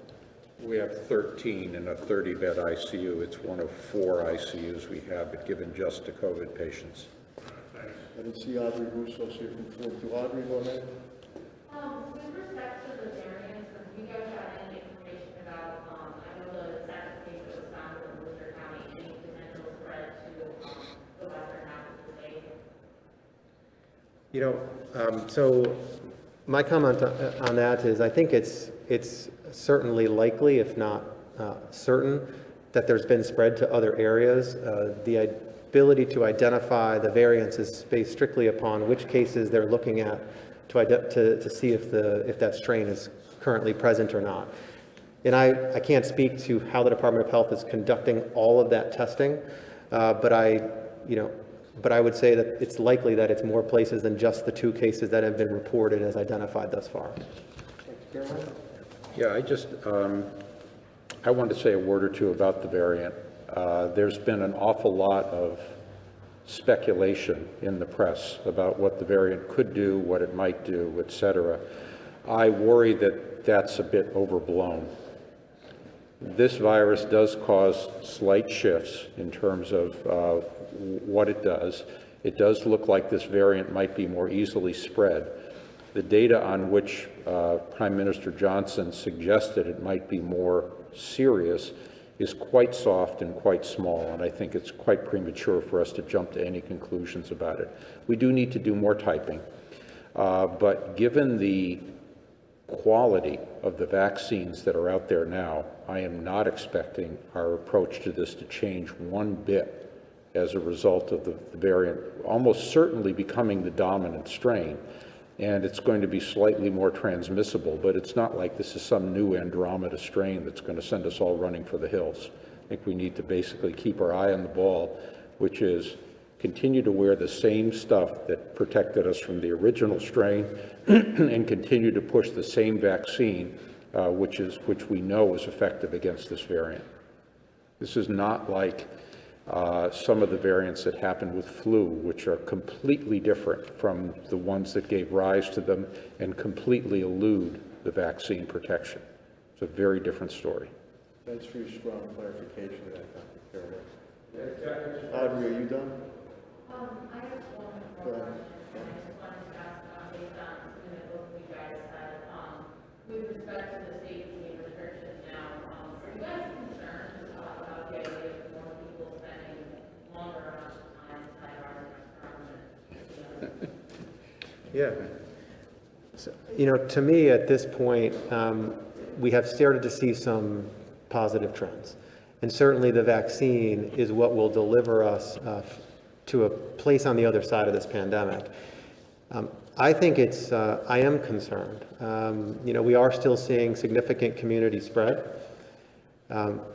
We have 13 in a 30-bed ICU. It's one of 4 ICUs we have, but given just to COVID patients. I didn't see Audrey Russo here from Ford. Do Audrey go ahead? With respect to the variants, have you guys got any information about, I know the second case that was found in Worcester County, any potential spread to the western half of the state? You know, so my comment on that is I think it's certainly likely, if not certain, that there's been spread to other areas. The ability to identify the variants is based strictly upon which cases they're looking at to see if that strain is currently present or not. And I can't speak to how the Department of Health is conducting all of that testing, but I would say that it's likely that it's more places than just the 2 cases that have been reported as identified thus far. Yeah, I wanted to say a word or two about the variant. There's been an awful lot of speculation in the press about what the variant could do, what it might do, et cetera. I worry that that's a bit overblown. This virus does cause slight shifts in terms of what it does. It does look like this variant might be more easily spread. The data on which Prime Minister Johnson suggested it might be more serious is quite soft and quite small, and I think it's quite premature for us to jump to any conclusions about it. We do need to do more typing, but given the quality of the vaccines that are out there now, I am not expecting our approach to this to change one bit as a result of the variant almost certainly becoming the dominant strain. And it's going to be slightly more transmissible, but it's not like this is some new Andromeda strain that's going to send us all running for the hills. I think we need to basically keep our eye on the ball, which is continue to wear the same stuff that protected us from the original strain and continue to push the same vaccine, which we know is effective against this variant. This is not like some of the variants that happened with flu, which are completely different from the ones that gave rise to them and completely elude the vaccine protection. It's a very different story. Thanks for your strong clarification of that, Dr. Carroll. Audrey, are you done? I have one more question. I just wanted to ask, based on something that both of you guys said, with respect to the safety restrictions now, are you guys concerned about the idea of more people spending longer amounts of time inside our restaurants? Yeah. So, to me at this point, we have started to see some positive trends. And certainly the vaccine is what will deliver us to a place on the other side of this pandemic. I think I am concerned. We are still seeing significant community spread.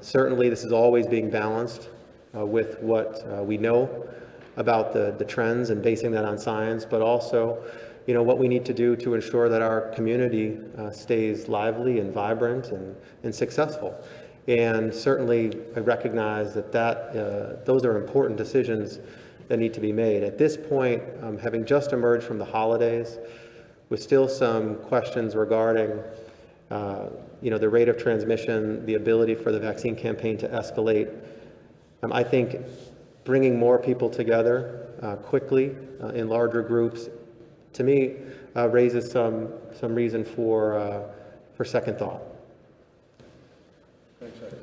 Certainly this is always being balanced with what we know about the trends and basing that on science, but also, what we need to do to ensure that our community stays lively and vibrant and successful. And certainly I recognize that those are important decisions that need to be made. At this point, having just emerged from the holidays, with still some questions regarding the rate of transmission, the ability for the vaccine campaign to escalate, I think bringing more people together quickly in larger groups, to me, raises some reason for second thought.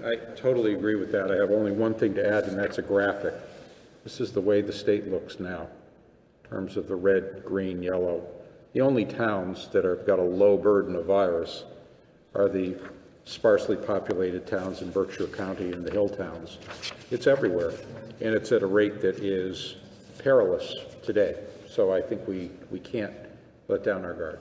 I totally agree with that. I have only one thing to add, and that's a graphic. This is the way the state looks now, in terms of the red, green, yellow. The only towns that have got a low burden of virus are the sparsely populated towns in Berkshire County and the hill towns. It's everywhere, and it's at a rate that is perilous today. So I think we can't let down our guard.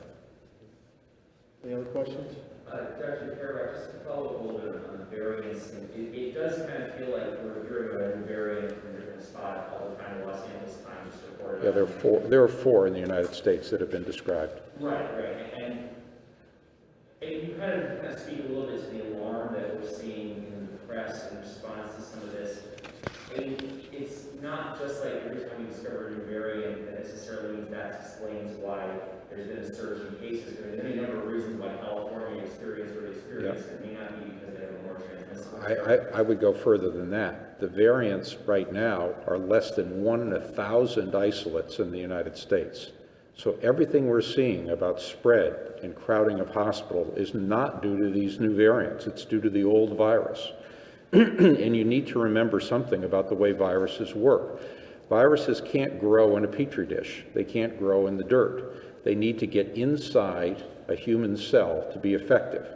Any other questions? Dr. Carroll, just to follow up a little bit on the variants, it does kind of feel like we're hearing about a new variant from a different spot all the time. Los Angeles Times just reported. Yeah, there are four in the United States that have been described. Right. And you kind of speak a little bit to the alarm that we're seeing in the press in response to some of this. It's not just like every time we discover a new variant that necessarily means that that explains why there's been a surge in cases. There may be a number of reasons why California experienced what it experienced. It may not be because they have a more transmissible. I would go further than that. The variants right now are less than 1 in 1,000 isolates in the United States. So everything we're seeing about spread and crowding of hospitals is not due to these new variants. It's due to the old virus. And you need to remember something about the way viruses work. Viruses can't grow in a petri dish. They can't grow in the dirt. They need to get inside a human cell to be effective.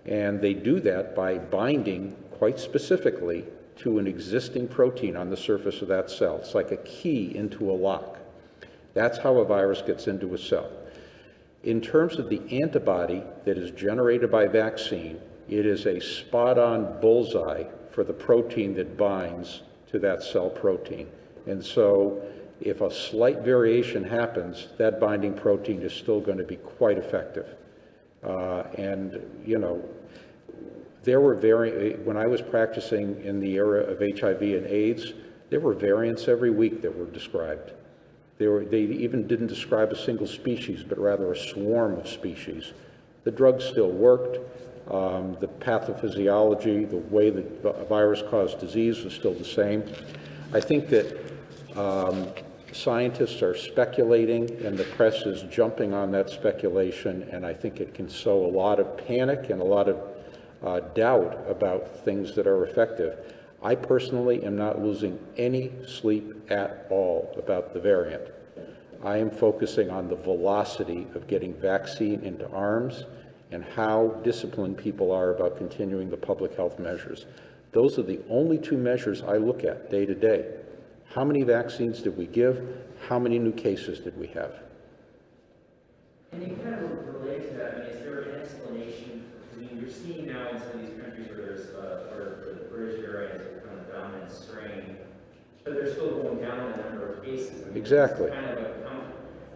And they do that by binding quite specifically to an existing protein on the surface of that cell. It's like a key into a lock. That's how a virus gets into a cell. In terms of the antibody that is generated by vaccine, it is a spot-on bullseye for the protein that binds to that cell protein. And so if a slight variation happens, that binding protein is still going to be quite effective. And, you know, there were when I was practicing in the era of HIV and AIDS, there were variants every week that were described. They even didn't describe a single species, but rather a swarm of species. The drug still worked. The pathophysiology, the way the virus caused disease was still the same. I think that scientists are speculating, and the press is jumping on that speculation, and I think it can sow a lot of panic and a lot of doubt about things that are effective. I personally am not losing any sleep at all about the variant. I am focusing on the velocity of getting vaccine into arms and how disciplined people are about continuing the public health measures. Those are the only two measures I look at day to day. How many vaccines did we give? How many new cases did we have? And you kind of relate to that. I mean, is there an explanation? I mean, you're seeing now in some of these countries where there's where the British variant is kind of dominant strain, but they're still going down in the number of cases. I mean, Exactly. Kind of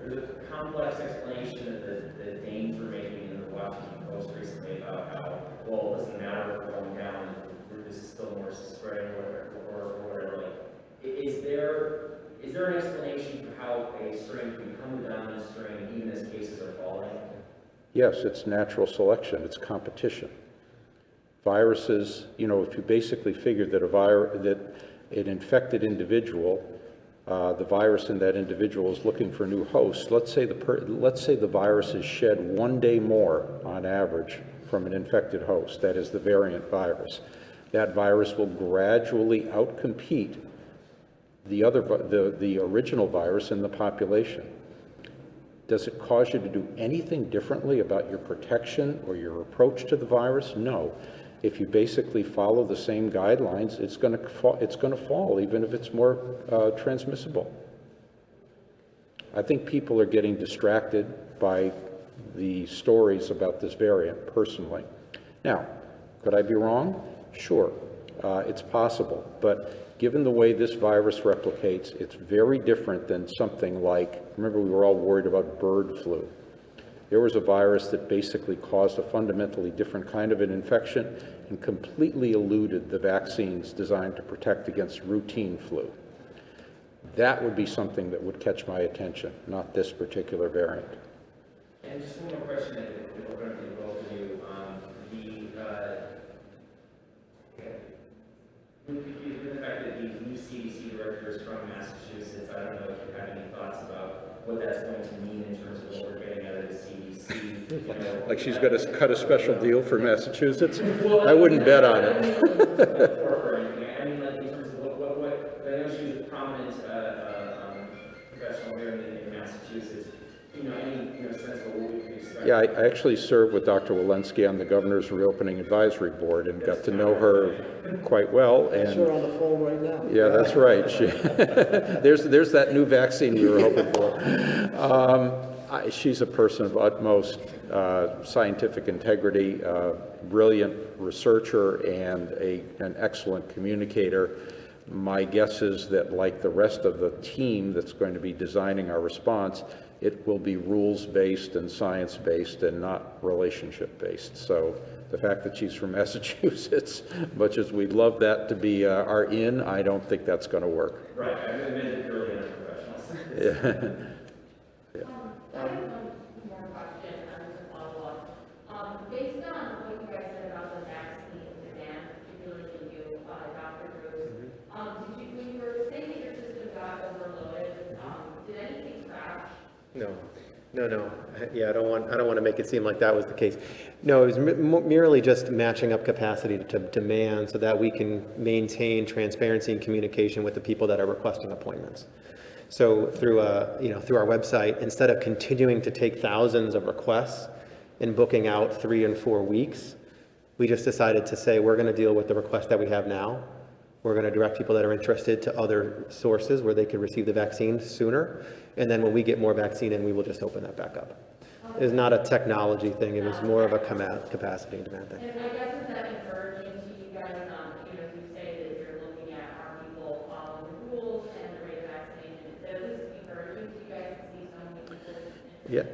there's a complex explanation that the Danes were making in the Washington Post recently about how, well, it doesn't matter if we're going down, this is still more spreading or whatever. Like, is there an explanation for how a strain can become a dominant strain even as cases are falling? Yes, it's natural selection. It's competition. Viruses, you know, if you basically figure that an infected individual, the virus in that individual is looking for new hosts. Let's say the virus is shed 1 day more on average from an infected host. That is the variant virus. That virus will gradually outcompete the original virus in the population. Does it cause you to do anything differently about your protection or your approach to the virus? No. If you basically follow the same guidelines, it's going to fall, even if it's more transmissible. I think people are getting distracted by the stories about this variant, personally. Now, could I be wrong? Sure, it's possible. But given the way this virus replicates, it's very different than something like, remember we were all worried about bird flu. There was a virus that basically caused a fundamentally different kind of an infection and completely eluded the vaccines designed to protect against routine flu. That would be something that would catch my attention, not this particular variant. And just one more question that we're going to do both of you. The fact that the new CDC director is from Massachusetts, I don't know if you have any thoughts about what that's going to mean in terms of what we're getting out of the CDC. You know, Like she's going to cut a special deal for Massachusetts? I wouldn't bet on it. or anything. I mean, like in terms of what I know she was a prominent professional here in Massachusetts. You know, any sense of what we can expect? Yeah, I actually served with Dr. Walensky on the Governor's Reopening Advisory Board and got to know her quite well. And Sure, on the phone right now. yeah, that's right. There's that new vaccine we were hoping for. She's a person of utmost scientific integrity, brilliant researcher, and an excellent communicator. My guess is that, like the rest of the team that's going to be designing our response, it will be rules-based and science-based and not relationship-based. So the fact that she's from Massachusetts, much as we'd love that to be our in, I don't think that's going to work. Right, I meant it purely on professionals. Yeah. No. Yeah, I don't want to make it seem like that was the case. No, it was merely just matching up capacity to demand so that we can maintain transparency and communication with the people that are requesting appointments. So through our website, instead of continuing to take thousands of requests and booking out 3 and 4 weeks, we just decided to say we're going to deal with the requests that we have now. We're going to direct people that are interested to other sources where they could receive the vaccine sooner. And then when we get more vaccine in, we will just open that back up. It's not a technology thing. It was more of a capacity and demand thing. And I guess is that encouraging to you guys, you say that you're looking at are people following the rules and the rate of vaccination. So this is encouraging to you guys to see so many people Yeah.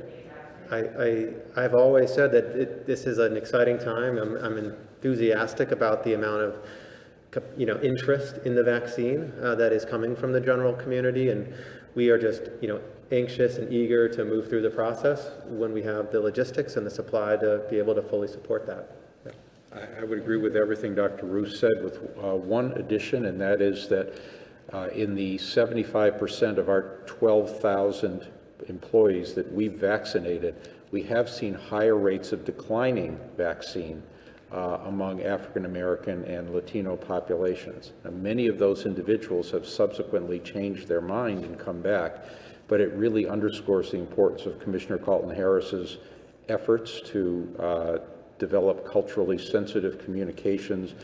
I've always said that this is an exciting time. I'm enthusiastic about the amount of interest in the vaccine that is coming from the general community, and we are just anxious and eager to move through the process when we have the logistics and the supply to be able to fully support that. Yeah. I would agree with everything Dr. Roos said, with one addition, and that is that in the 75% of our 12,000 employees that we've vaccinated, we have seen higher rates of declining vaccine among African American and Latino populations. Now, many of those individuals have subsequently changed their mind and come back, but it really underscores the importance of Commissioner Calton-Harris's efforts to develop culturally sensitive communications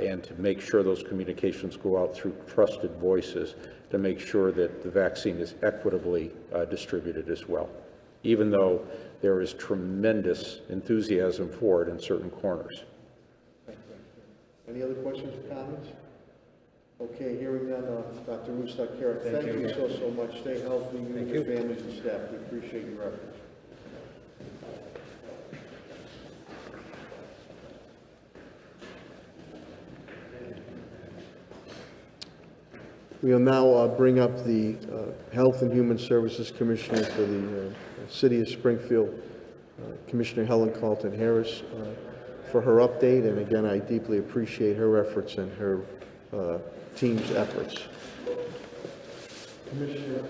and to make sure those communications go out through trusted voices to make sure that the vaccine is equitably distributed as well, even though there is tremendous enthusiasm for it in certain corners. Any other questions or comments? Okay, hearing none, Dr. Roos, Dr. Kara, thank you so much. Stay healthy, you and your families and staff. We appreciate your efforts. We will now bring up the Health and Human Services Commissioner for the City of Springfield, Commissioner Helen Calton-Harris, for her update. And again, I deeply appreciate her efforts and her team's efforts. Commissioner,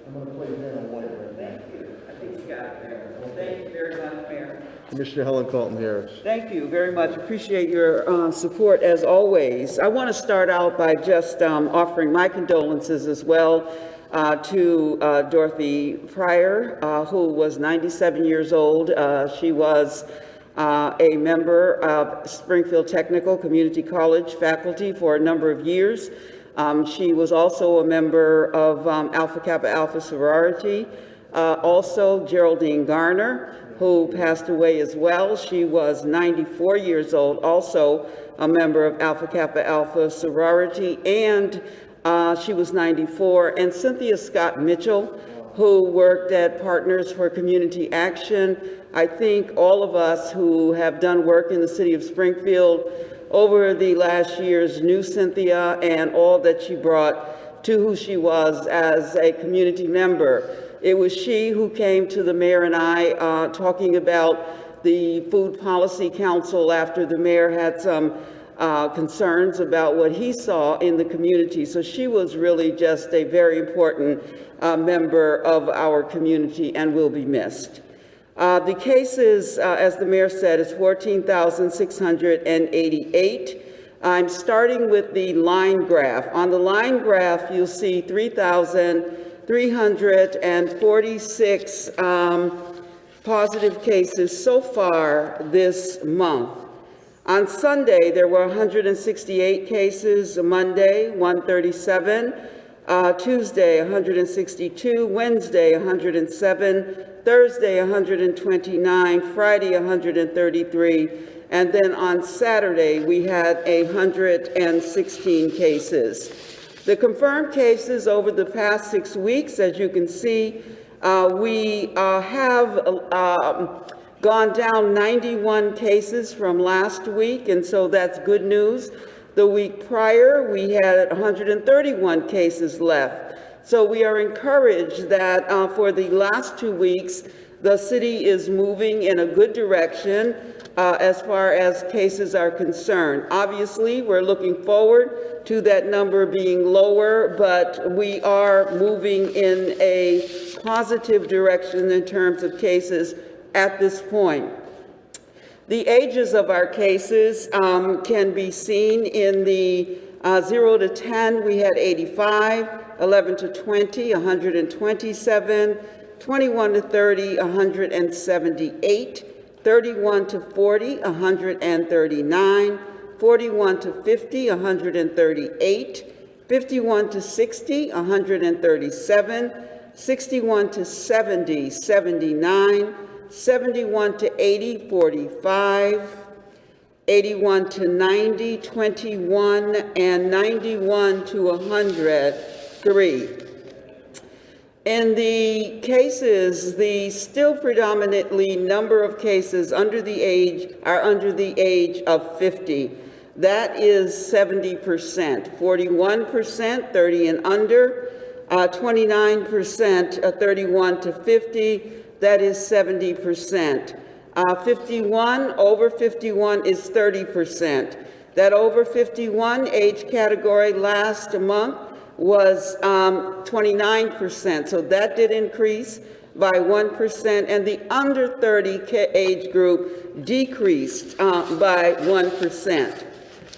I'm going to play that on white right now. Thank you. I think you got it there. Well, thank you very much, Mayor. Commissioner Helen Calton-Harris. Thank you very much. Appreciate your support as always. I want to start out by just offering my condolences as well to Dorothy Pryor, who was 97 years old. She was a member of Springfield Technical Community College faculty for a number of years. She was also a member of Alpha Kappa Alpha sorority. Also, Geraldine Garner, who passed away as well. She was 94 years old, also a member of Alpha Kappa Alpha sorority, and she was 94. And Cynthia Scott Mitchell, who worked at Partners for Community Action. I think all of us who have done work in the city of Springfield over the last years knew Cynthia and all that she brought to who she was as a community member. It was she who came to the mayor and I talking about the Food Policy Council after the mayor had some concerns about what he saw in the community. So she was really just a very important member of our community and will be missed. The cases, as the mayor said, is 14,688. I'm starting with the line graph. On the line graph, you'll see 3,346 positive cases so far this month. On Sunday, there were 168 cases. Monday, 137. Tuesday, 162. Wednesday, 107. Thursday, 129. Friday, 133. And then on Saturday, we had 116 cases. The confirmed cases over the past 6 weeks, as you can see, we have gone down 91 cases from last week, and so that's good news. The week prior, we had 131 cases left. So we are encouraged that for the last 2 weeks, the city is moving in a good direction. as far as cases are concerned. Obviously, we're looking forward to that number being lower, but we are moving in a positive direction in terms of cases at this point. The ages of our cases can be seen in the 0 to 10, we had 85, 11 to 20, 127, 21 to 30, 178, 31 to 40, 139, 41 to 50, 138, 51 to 60, 137, 61 to 70, 79, 71 to 80, 45, 81 to 90, 21, and 91 to 100, 3. In the cases, the still predominantly number of cases under the age of 50. That is 70%, 41%, 30 and under, 29%, 31 to 50, that is 70%. 51, over 51 is 30%. That over 51 age category last month was 29%, so that did increase by 1%, and the under 30 age group decreased by 1%.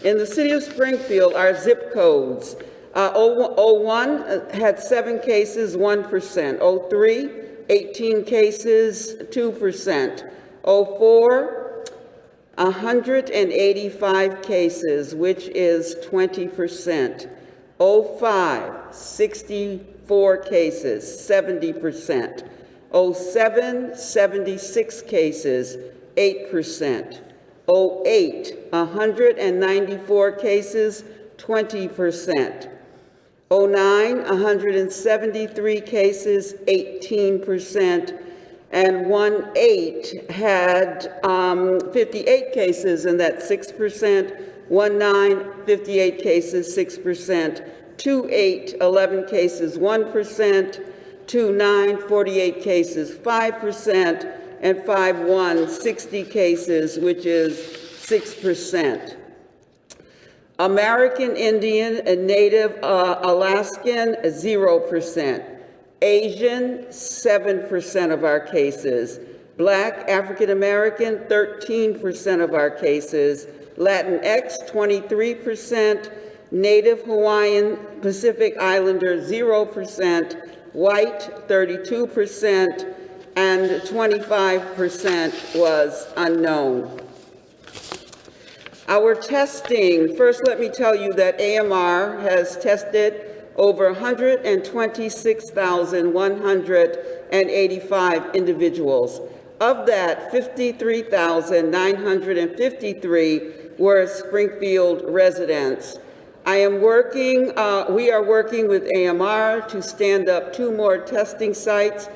In the city of Springfield, our zip codes, 01 had 7 cases, 1%. 03, 18 cases, 2%. 04, 185 cases, which is 20%. 05, 64 cases, 70%. 07, 76 cases, 8%. 08, 194 cases, 20%. 09, 173 cases, 18%. And 18 had 58 cases, and that's 6%. 19, 58 cases, 6%. 28, 11 cases, 1%. 29, 48 cases, 5%. And 51, 60 cases, which is 6%. American Indian and Native Alaskan, 0%. Asian, 7% of our cases. Black, African American, 13% of our cases. Latinx, 23%. Native Hawaiian, Pacific Islander, 0%. White, 32%. And 25% was unknown. Our testing, first let me tell you that AMR has tested over 126,185 individuals. Of that, 53,953 were Springfield residents. We are working with AMR to stand up 2 more testing sites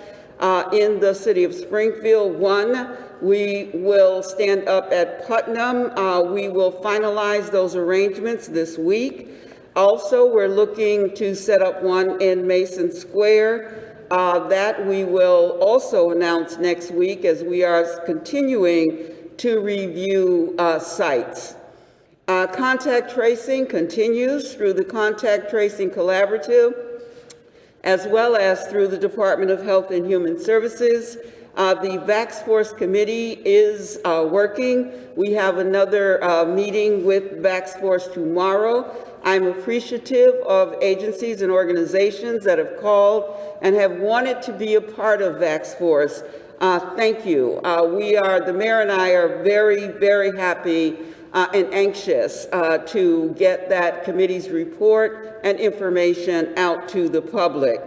in the city of Springfield. One, we will stand up at Putnam. We will finalize those arrangements this week. Also, we're looking to set up one in Mason Square that we will also announce next week as we are continuing to review sites. Contact tracing continues through the Contact Tracing Collaborative, as well as through the Department of Health and Human Services. The VaxForce Committee is working. We have another meeting with VaxForce tomorrow. I'm appreciative of agencies and organizations that have called and have wanted to be a part of VaxForce. Thank you. The mayor and I are very, very happy and anxious to get that committee's report and information out to the public.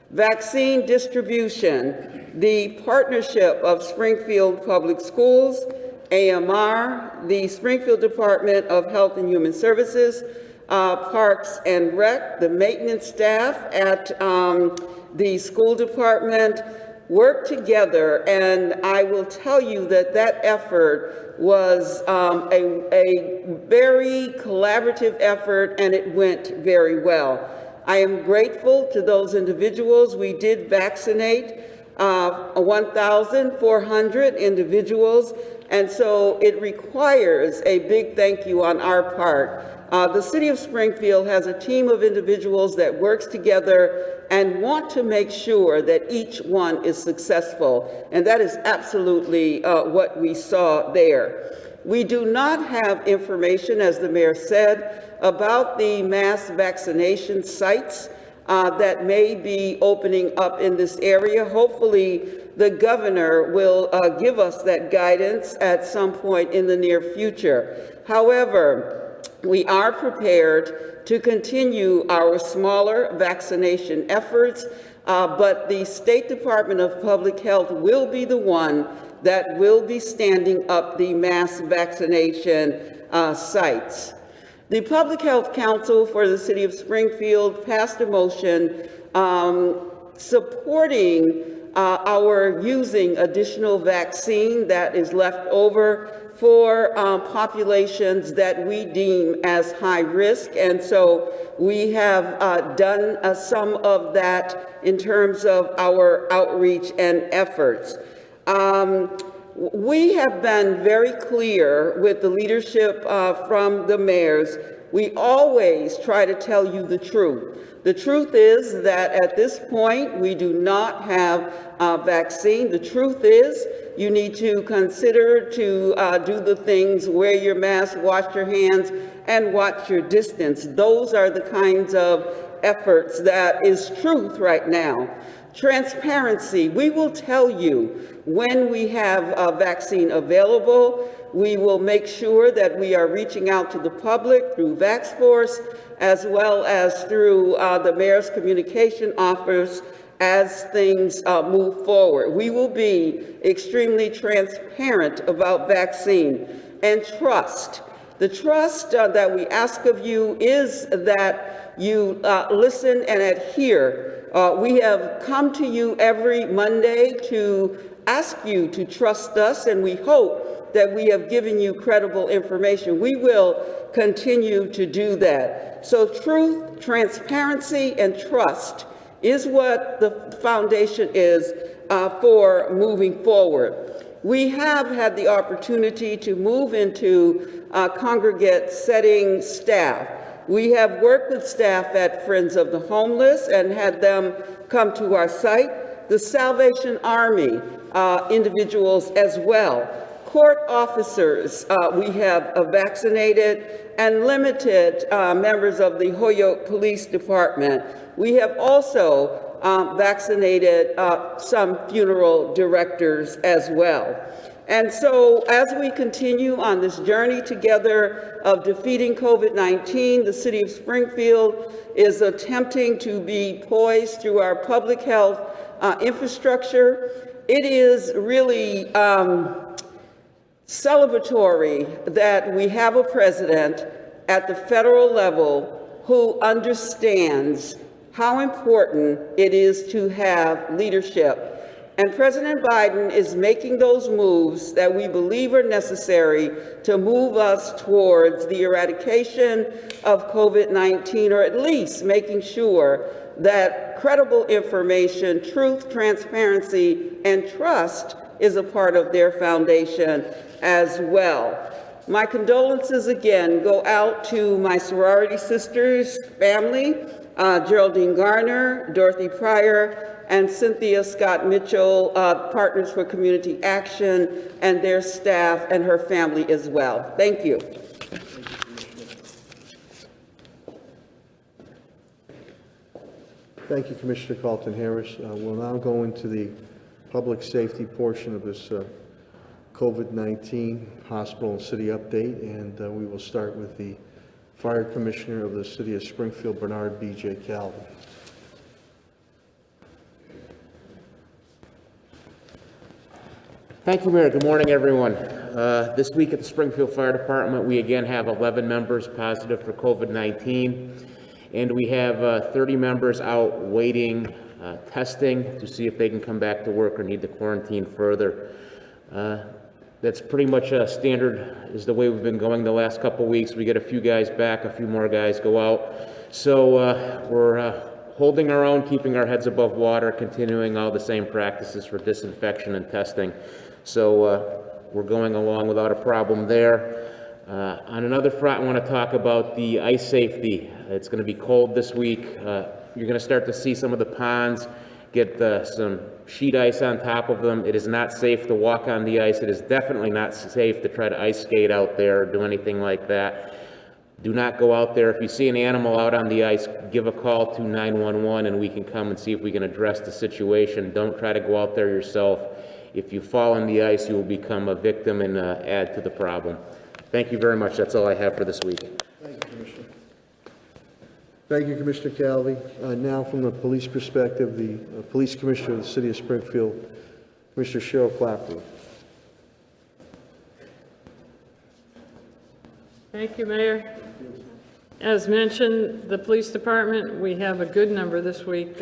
Vaccine distribution, the partnership of Springfield Public Schools, AMR, the Springfield Department of Health and Human Services, Parks and Rec, the maintenance staff at the school department work together, and I will tell you that that effort was a very collaborative effort, and it went very well. I am grateful to those individuals. We did vaccinate 1,400 individuals, And so it requires a big thank you on our part. The City of Springfield has a team of individuals that works together and want to make sure that each one is successful. And that is absolutely what we saw there. We do not have information, as the mayor said, about the mass vaccination sites that may be opening up in this area. Hopefully, the governor will give us that guidance at some point in the near future. However, we are prepared to continue our smaller vaccination efforts, but the State Department of Public Health will be the one that will be standing up the mass vaccination sites. The Public Health Council for the City of Springfield passed a motion supporting our using additional vaccine that is left over for populations that we deem as high risk. And so we have done some of that in terms of our outreach and efforts. We have been very clear with the leadership from the mayors. We always try to tell you the truth. The truth is that at this point, we do not have a vaccine. The truth is you need to consider to do the things, wear your mask, wash your hands, and watch your distance. Those are the kinds of efforts that is truth right now. Transparency, we will tell you when we have a vaccine available. We will make sure that we are reaching out to the public through VaxForce, as well as through the mayor's communication office as things move forward. We will be extremely transparent about vaccine and trust. The trust that we ask of you is that you listen and adhere. We have come to you every Monday to ask you to trust us, and we hope that we have given you credible information. We will continue to do that. So truth, transparency, and trust is what the foundation is for moving forward. We have had the opportunity to move into congregate setting staff. We have worked with staff at Friends of the Homeless and had them come to our site. The Salvation Army individuals as well. Court officers we have vaccinated, and limited members of the Holyoke Police Department. We have also vaccinated some funeral directors as well. And so as we continue on this journey together of defeating COVID-19, the City of Springfield is attempting to be poised through our public health infrastructure. It is really celebratory that we have a president at the federal level who understands how important it is to have leadership. And President Biden is making those moves that we believe are necessary to move us towards the eradication of COVID-19, or at least making sure that credible information, truth, transparency, and trust is a part of their foundation as well. My condolences again go out to my sorority sisters, family, Geraldine Garner, Dorothy Pryor, and Cynthia Scott Mitchell, Partners for Community Action, and their staff and her family as well. Thank you. Thank you, Commissioner Calton-Harris. We'll now go into the public safety portion of this COVID-19 hospital and city update, and we will start with the Fire Commissioner of the City of Springfield, Bernard B.J. Calvin. Thank you, Mayor. Good morning, everyone. This week at the Springfield Fire Department, we again have 11 members positive for COVID-19, and we have 30 members out waiting testing to see if they can come back to work or need to quarantine further. That's pretty much standard, is the way we've been going the last couple weeks. We get a few guys back, a few more guys go out. So we're holding our own, keeping our heads above water, continuing all the same practices for disinfection and testing. So we're going along without a problem there. On another front, I want to talk about the ice safety. It's going to be cold this week. You're going to start to see some of the ponds get some sheet ice on top of them. It is not safe to walk on the ice. It is definitely not safe to try to ice skate out there or do anything like that. Do not go out there. If you see an animal out on the ice, give a call to 911 and we can come and see if we can address the situation. Don't try to go out there yourself. If you fall on the ice, you will become a victim and add to the problem. Thank you very much. That's all I have for this week. Thank you, Commissioner. Thank you, Commissioner Calvi. Now, from the police perspective, the Police Commissioner of the City of Springfield, Commissioner Cheryl Clapper. Thank you, Mayor. As mentioned, the police department, we have a good number this week.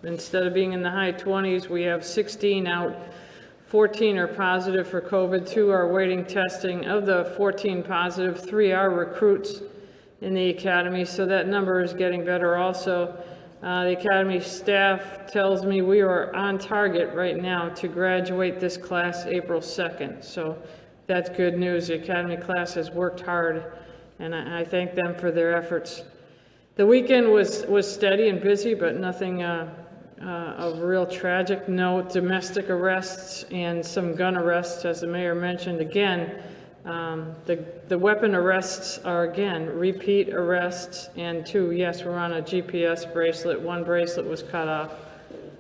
Instead of being in the high 20s, we have 16 out. 14 are positive for COVID, 2 are waiting testing. Of the 14 positive, 3 are recruits in the academy, so that number is getting better also. The academy staff tells me we are on target right now to graduate this class April 2nd, so that's good news. The academy class has worked hard, and I thank them for their efforts. The weekend was steady and busy, but nothing of real tragic note. Domestic arrests and some gun arrests, as the mayor mentioned. Again, the weapon arrests are, again, repeat arrests, and 2, yes, we're on a GPS bracelet. 1 bracelet was cut off,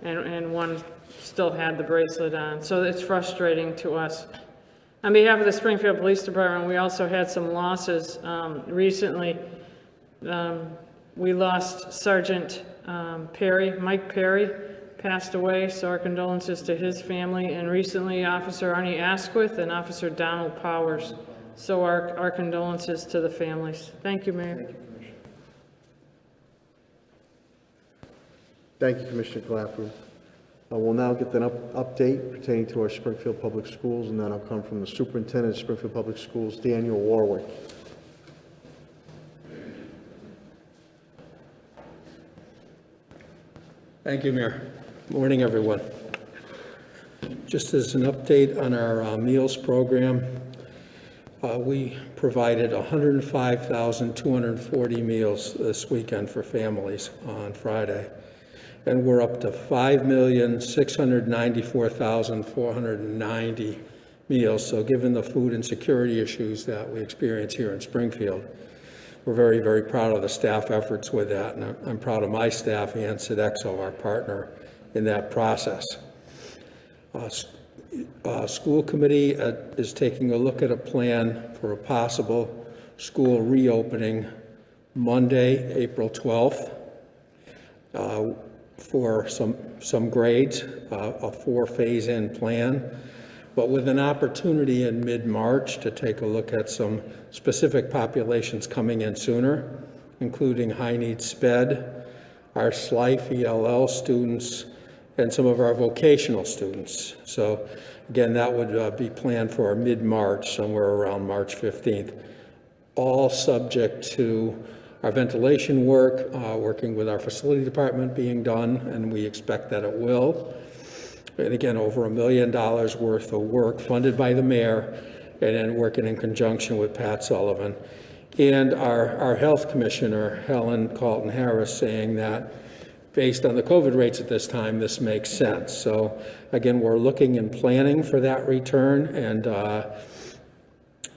and 1 still had the bracelet on. So it's frustrating to us. On behalf of the Springfield Police Department, we also had some losses recently. We lost Sergeant Mike Perry passed away, so our condolences to his family, and recently Officer Arnie Asquith and Officer Donald Powers. So our condolences to the families. Thank you, Mayor. Thank you, Commissioner Clapper. We'll now get an update pertaining to our Springfield Public Schools, and that'll come from the Superintendent of Springfield Public Schools, Daniel Warwick. Thank you, Mayor. Morning, everyone. Just as an update on our meals program, we provided 105,240 meals this weekend for families on Friday, and we're up to 5,694,490 meals. So given the food insecurity issues that we experience here in Springfield, we're very, very proud of the staff efforts with that, and I'm proud of my staff and Sodexo, our partner in that process. School committee is taking a look at a plan for a possible school reopening Monday, April 12th, for some grades, a 4 phase-in plan, but with an opportunity in mid-March to take a look at some specific populations coming in sooner, including high-need SPED, our SLIFE ELL students, and some of our vocational students. So again, that would be planned for mid-March, somewhere around March 15th, all subject to our ventilation work, working with our facility department being done, and we expect that it will. And again, over $1 million worth of work funded by the mayor, and then working in conjunction with Pat Sullivan. And our health commissioner, Helen Calton-Harris, saying that based on the COVID rates at this time, this makes sense. So again, we're looking and planning for that return, and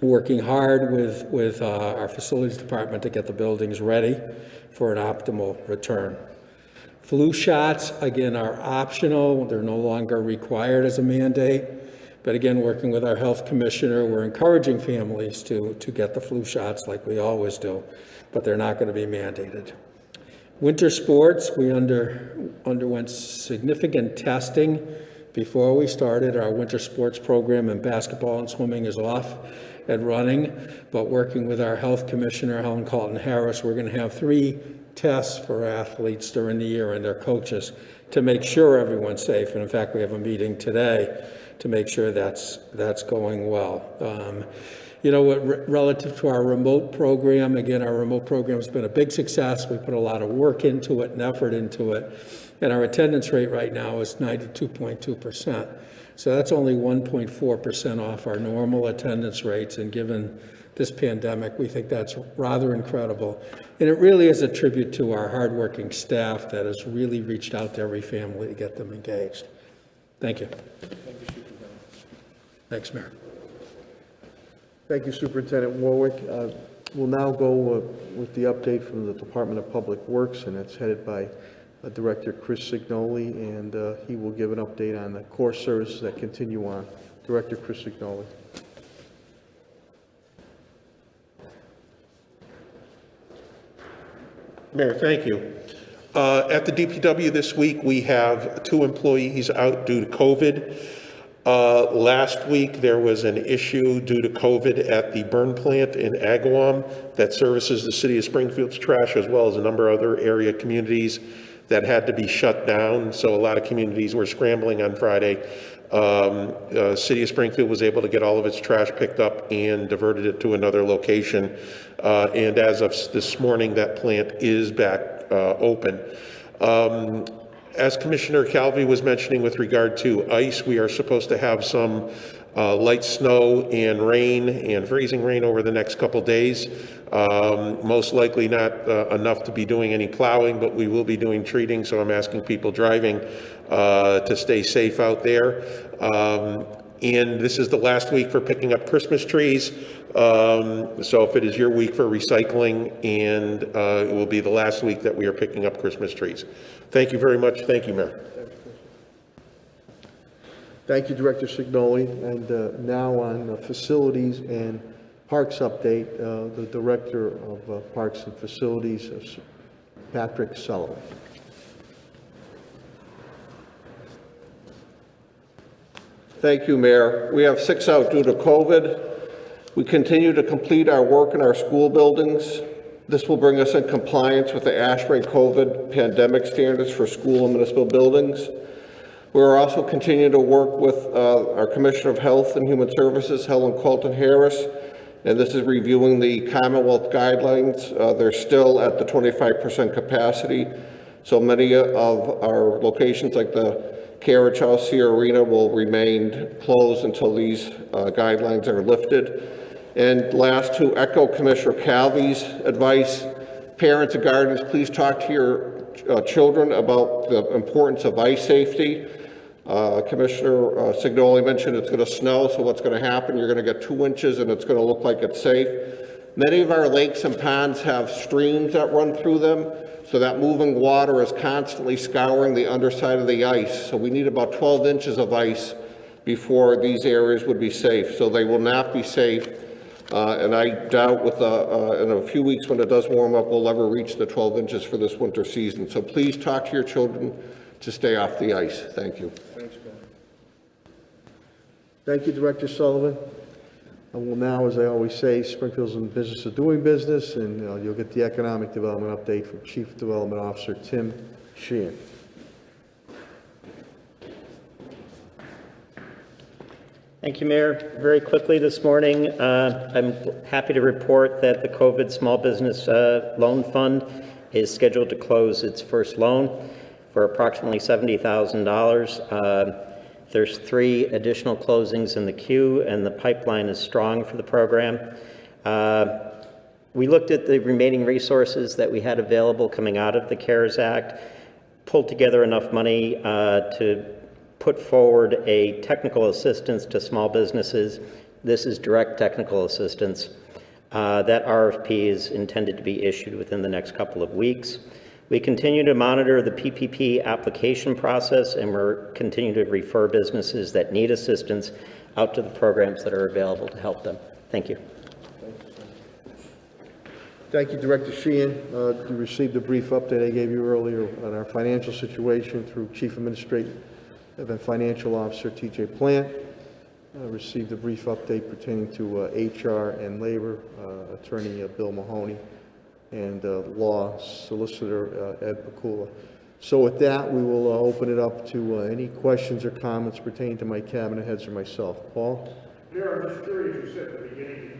working hard with our facilities department to get the buildings ready for an optimal return. Flu shots, again, are optional. They're no longer required as a mandate. But again, working with our health commissioner, we're encouraging families to get the flu shots like we always do, but they're not going to be mandated. Winter sports, we underwent significant testing before we started. Our winter sports program, and basketball and swimming is off and running, but working with our health commissioner, Helen Calton-Harris, we're going to have 3 tests for athletes during the year and their coaches to make sure everyone's safe. And in fact, we have a meeting today to make sure that's going well. You know what, relative to our remote program, again, our remote program has been a big success. We put a lot of work into it and effort into it. And our attendance rate right now is 92.2%. So that's only 1.4% off our normal attendance rates, and given this pandemic, we think that's rather incredible. And it really is a tribute to our hardworking staff that has really reached out to every family to get them engaged. Thank you. Thanks, Mayor. Thank you, Superintendent Warwick. We'll now go with the update from the Department of Public Works, and it's headed by Director Chris Signoli, and he will give an update on the core services that continue on. Director Chris Signoli. Mayor, thank you. At the DPW this week, we have 2 employees out due to COVID. Last week, there was an issue due to COVID at the burn plant in Agawam that services the city of Springfield's trash, as well as a number of other area communities that had to be shut down. So a lot of communities were scrambling on Friday. City of Springfield was able to get all of its trash picked up and diverted it to another location. And as of this morning, that plant is back open. As Commissioner Calvi was mentioning with regard to ice, we are supposed to have some light snow and rain and freezing rain over the next couple days. Most likely not enough to be doing any plowing, but we will be doing treating, so I'm asking people driving to stay safe out there. And this is the last week for picking up Christmas trees. So if it is your week for recycling, and it will be the last week that we are picking up Christmas trees. Thank you very much. Thank you, Mayor. Thank you, Director Signoli. And now on facilities and parks update, the Director of Parks and Facilities, Patrick Sullivan. Thank you, Mayor. We have 6 out due to COVID. We continue to complete our work in our school buildings. This will bring us in compliance with the ASHRAE COVID pandemic standards for school and municipal buildings. We're also continuing to work with our Commissioner of Health and Human Services, Helen Calton-Harris, and this is reviewing the Commonwealth guidelines. They're still at the 25% capacity, so many of our locations like the Carriage House here Arena will remain closed until these guidelines are lifted. And last, to echo Commissioner Calvi's advice, parents and guardians, please talk to your children about the importance of ice safety. Commissioner Signoli mentioned it's going to snow, so what's going to happen? You're going to get 2 inches and it's going to look like it's safe. Many of our lakes and ponds have streams that run through them, so that moving water is constantly scouring the underside of the ice. So we need about 12 inches of ice before these areas would be safe. So they will not be safe. And I doubt with in a few weeks when it does warm up, we'll ever reach the 12 inches for this winter season. So please talk to your children to stay off the ice. Thank you. Thanks, Ben. Thank you, Director Sullivan. And we'll now, as I always say, Springfield's in the business of doing business, and you'll get the economic development update from Chief Development Officer Tim Sheehan. Thank you, Mayor. Very quickly this morning, I'm happy to report that the COVID Small Business Loan Fund is scheduled to close its first loan for approximately $70,000. There's 3 additional closings in the queue, and the pipeline is strong for the program. We looked at the remaining resources that we had available coming out of the CARES Act, pulled together enough money to put forward a technical assistance to small businesses. This is direct technical assistance. That RFP is intended to be issued within the next couple of weeks. We continue to monitor the PPP application process, and we're continuing to refer businesses that need assistance out to the programs that are available to help them. Thank you. Thank you, Director Sheehan. You received a brief update I gave you earlier on our financial situation through Chief Administrative and Financial Officer T.J. Plant. Received a brief update pertaining to HR and Labor, Attorney Bill Mahoney, and Law Solicitor Ed Pakula. So with that, we will open it up to any questions or comments pertaining to my cabinet heads or myself. Paul? Mayor, I'm just curious, you said at the beginning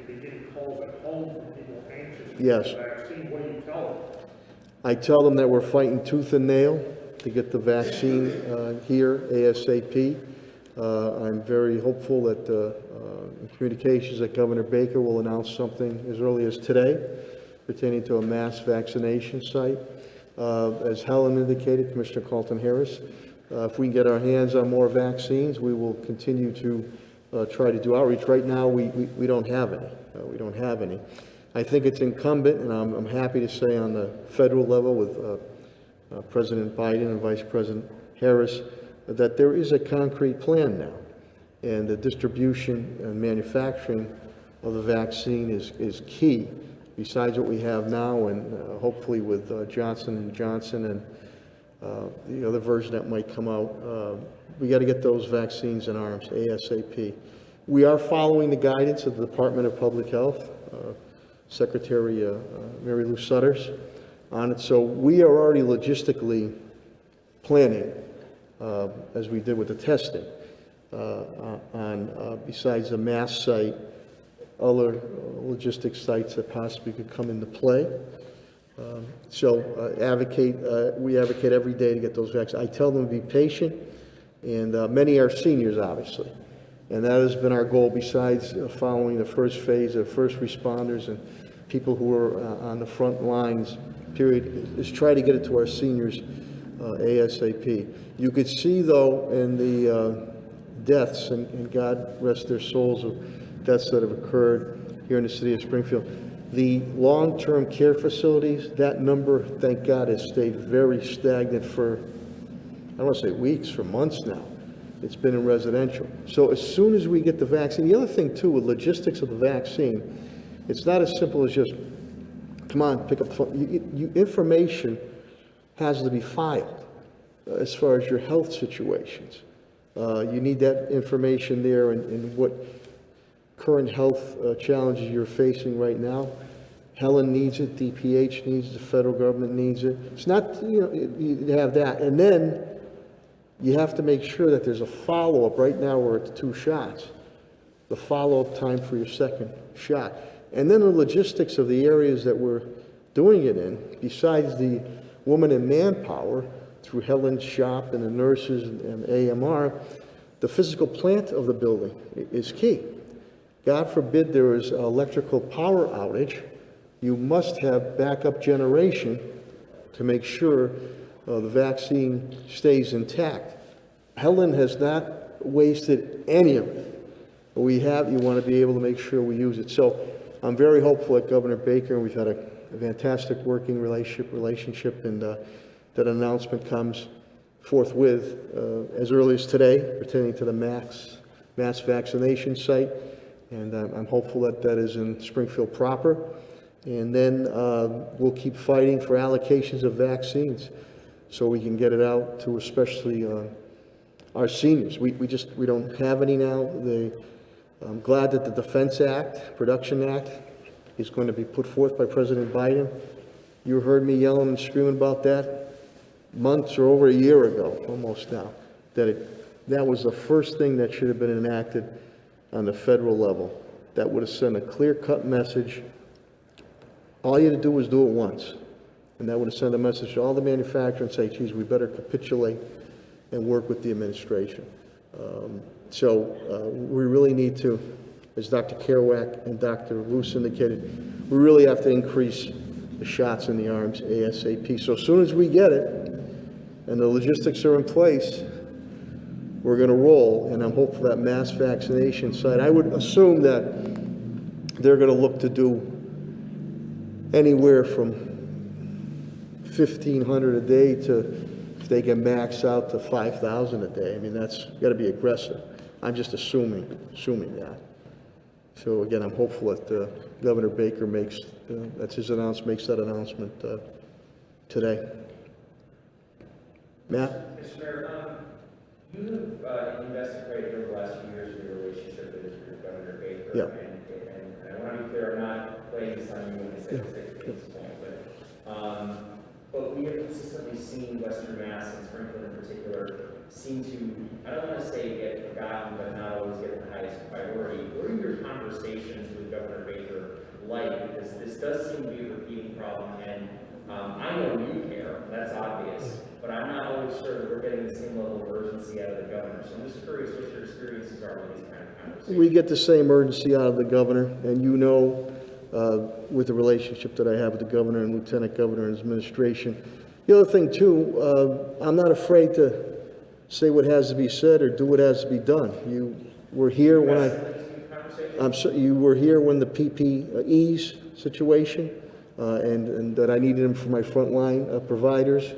calls at home from people anxious to Yes. get the vaccine. What do you tell them? I tell them that we're fighting tooth and nail, to get the vaccine here ASAP. I'm very hopeful that in communications that Governor Baker will announce something as early as today pertaining to a mass vaccination site. As Helen indicated, Commissioner Calton-Harris, if we can get our hands on more vaccines, we will continue to try to do outreach. Right now, we don't have any. We don't have any. I think it's incumbent, and I'm happy to say on the federal level with President Biden and Vice President Harris, that there is a concrete plan now. And the distribution and manufacturing of the vaccine is key, besides what we have now, and hopefully with Johnson & Johnson and the other version that might come out. We got to get those vaccines in arms ASAP. We are following the guidance of the Department of Public Health, Secretary Mary Lou Sutters on it. So we are already logistically planning, as we did with the testing, on besides the mass site, other logistics sites that possibly could come into play. We advocate every day to get those vaccines. I tell them to be patient, and many are seniors, obviously. And that has been our goal, besides following the first phase of first responders and people who are on the front lines, period, is try to get it to our seniors ASAP. You could see, though, in the deaths, and God rest their souls, of deaths that have occurred here in the city of Springfield, the long-term care facilities, that number, thank God, has stayed very stagnant for, I don't want to say weeks, for months now. It's been in residential. So as soon as we get the vaccine, the other thing too, with logistics of the vaccine, it's not as simple as just, come on, pick up the phone. Information has to be filed as far as your health situations. You need that information there and what current health challenges you're facing right now. Helen needs it, DPH needs it, the federal government needs it. It's not, you have that. And then you have to make sure that there's a follow-up. Right now we're at the 2 shots. The follow-up time for your second shot. And then the logistics of the areas that we're doing it in, besides the woman and manpower through Helen's shop and the nurses and AMR, the physical plant of the building is key. God forbid there is an electrical power outage, you must have backup generation to make sure the vaccine stays intact. Helen has not wasted any of it. But you want to be able to make sure we use it. So I'm very hopeful that Governor Baker, and we've had a fantastic working relationship, and that announcement comes forthwith as early as today pertaining to the mass vaccination site. And I'm hopeful that that is in Springfield proper. And then we'll keep fighting for allocations of vaccines so we can get it out to especially our seniors. We don't have any now. I'm glad that the Defense Act, Production Act, is going to be put forth by President Biden. You heard me yelling and screaming about that months or over a year ago, almost now, that was the first thing that should have been enacted on the federal level. That would have sent a clear-cut message. All you had to do was do it once. And that would have sent a message to all the manufacturers and say, geez, we better capitulate and work with the administration. We really need to, as Dr. Kerouac and Dr. Roos indicated, we really have to increase the shots in the arms ASAP. So as soon as we get it and the logistics are in place, we're going to roll. And I'm hopeful that mass vaccination site, I would assume that they're going to look to do anywhere from 1,500 a day to, if they can max out to 5,000 a day. I mean, that's got to be aggressive. I'm just assuming that. So again, I'm hopeful that Governor Baker makes that announcement today. Matt? Mr. Mayor, you have invested greatly over the last few years in your relationship with Governor Baker. Yeah. And I want to be clear, I'm not playing this on you when I say this at this point, but we have consistently seen Western Mass and Springfield in particular seem to, I don't want to say get forgotten, but not always get the highest priority. What are your conversations with Governor Baker like? Because this does seem to be a repeating problem, and I know you care, that's obvious, but I'm not always sure that we're getting the same level of urgency out of the governor. So I'm just curious what your experiences are with these kind of conversations. We get the same urgency out of the governor, and you know, with the relationship that I have with the governor and lieutenant governor and his administration. The other thing too, I'm not afraid to say what has to be said or do what has to be done. You were here when you were here when the PPEs situation, and that I needed them for my frontline providers.